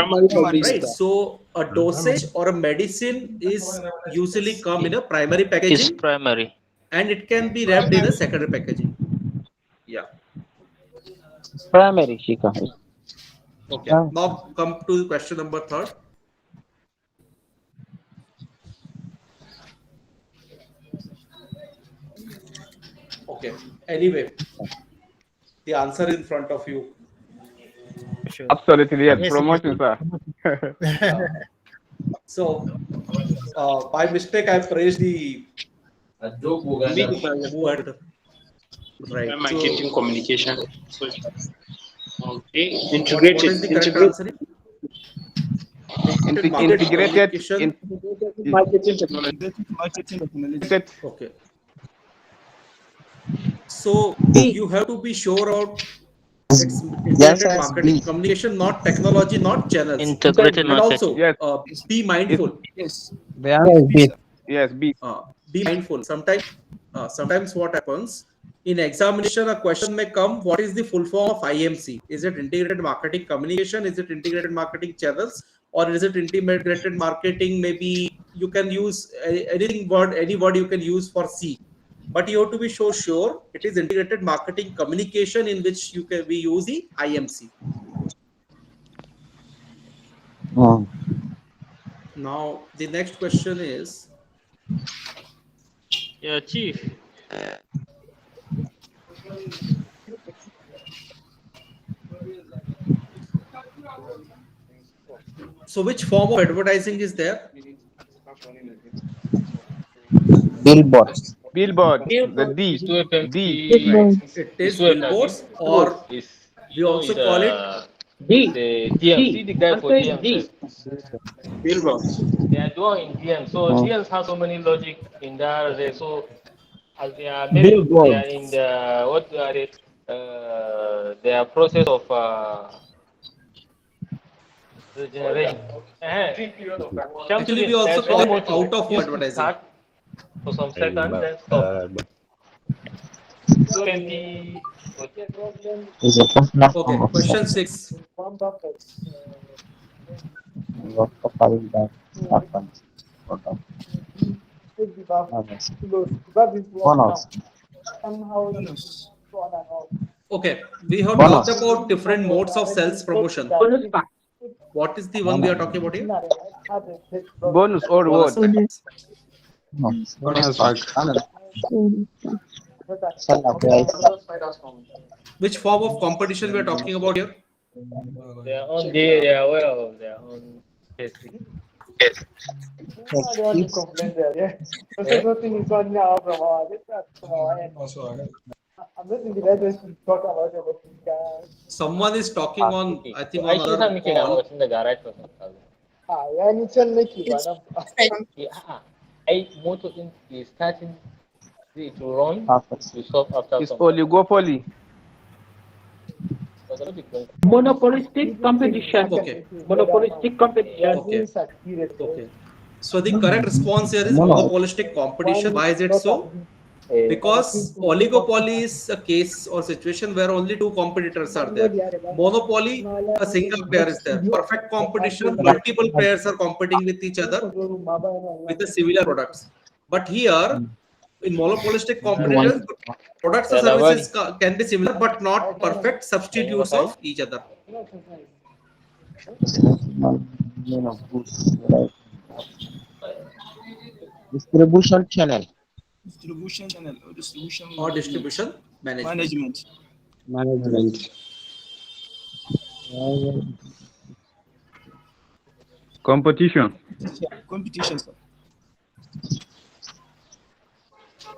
Right. So a dosage or a medicine is usually come in a primary packaging.
Primary.
And it can be wrapped in a secondary packaging. Yeah.
Primary, Shika.
Okay. Now come to question number 3. Okay. Anyway, the answer is in front of you.
Sure.
Absolutely, yes.
Yes,
Promotion, sir.
So, by mistake, I pressed the button. Right.
Marketing
So,
communication. Okay.
what
Integrated.
is the correct answer?
Integrated.
Marketing technology.
Marketing technology.
Okay. So you have to be sure about it's integrated marketing communication, not technology, not channels.
Integrated
And also,
Yes.
be mindful.
Yes.
Yes, B.
Be mindful. Sometimes what happens in examination, a question may come: what is the full form of IMC? Is it integrated marketing communication? Is it integrated marketing channels? Or is it integrated marketing? Maybe you can use any word you can use for C. But you have to be so sure it is integrated marketing communication in which we use the IMC. Now the next question is,
Yeah, Chief.
so which form of advertising is there?
Billboards.
Billboard. The D. D.
It is billboards, or we also call it
D.
The DMC, the guy for
Answer is
DMs.
Billboards.
They are doing in DMs. So DMs have so many logic in there. So as they are maybe they are in the what are they? Their process of regeneration.
actually we also call it out of advertising.
For some seconds, then stop. 20.
Is a personal
Okay,
form of
question
sex.
6. Okay, we have talked about different modes of sales promotion. What is the one we are talking about here?
Bonus or reward.
Which form of competition we are talking about here?
Their own day, they are aware of their own history.
Yes. Someone is talking on, I think, on other call.
Motor is starting to run.
It's oligopoly.
Monopolistic competition.
Okay.
Monopolistic competition.
Okay. Okay. So the correct response here is monopolistic competition. Why is it so? Because oligopoly is a case or situation where only two competitors are there. Monopoly, a single player is there. Perfect competition, multiple players are competing with each other with the similar products. But here, in monopolistic competition, products or services can be similar but not perfect substitutes of each other.
Distribution channel.
Distribution channel or distribution
Or distribution management.
Management.
Competition.
Yeah, competition, sir.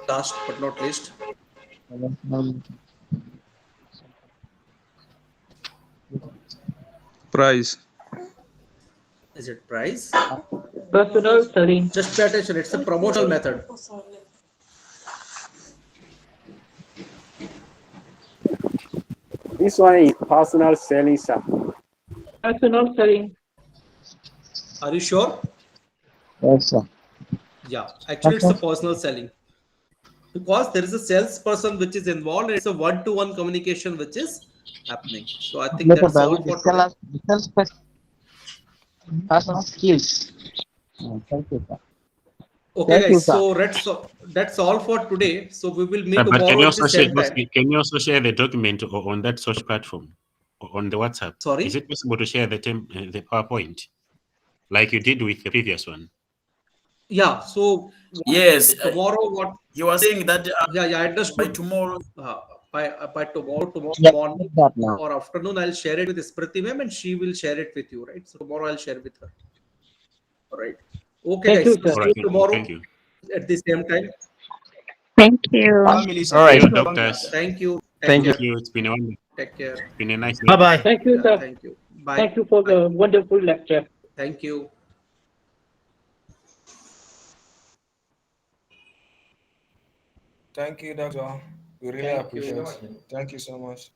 Last but not least.
Price.
Is it price?
Personal selling.
Just pay attention. It's a promotional method.
This one is personal selling, sir.
Personal selling.
Are you sure?
Yes, sir.
Yeah, actually it's a personal selling, because there is a salesperson which is involved. It's a one-to-one communication which is happening. So I think that's all for today.
Personal skills. Thank you, sir.
Okay,
Thank you,
guys. So that's all for today. So we will meet
But
tomorrow
can you
at the
also share,
same time.
can you also share the document on that social platform, on the WhatsApp?
Sorry?
Is it possible to share the PowerPoint like you did with the previous one?
Yeah. So
yes,
tomorrow what
you are saying that
yeah, I understood.
by tomorrow.
By tomorrow
Yeah,
morning
that now.
or afternoon, I'll share it with Smriti ma'am, and she will share it with you, right? So tomorrow I'll share with her. All right. Okay,
Thank
guys.
you, sir.
See you tomorrow
Thank you.
at the same time.
Thank you.
Family, sir.
All right.
Thank you, doctors.
Thank you.
Thank
Thank you. It's been a wonderful.
Take care.
It's been a nice day.
Bye bye.
Thank you,
Yeah,
sir.
thank you. Bye.
Thank you for the wonderful lecture.
Thank you.
Thank you, Doctor. We really appreciate it. Thank you so much.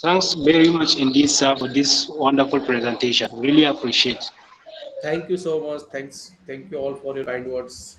Thanks very much indeed, sir, for this wonderful presentation. Really appreciate.
Thank you so much. Thank you all for your kind words.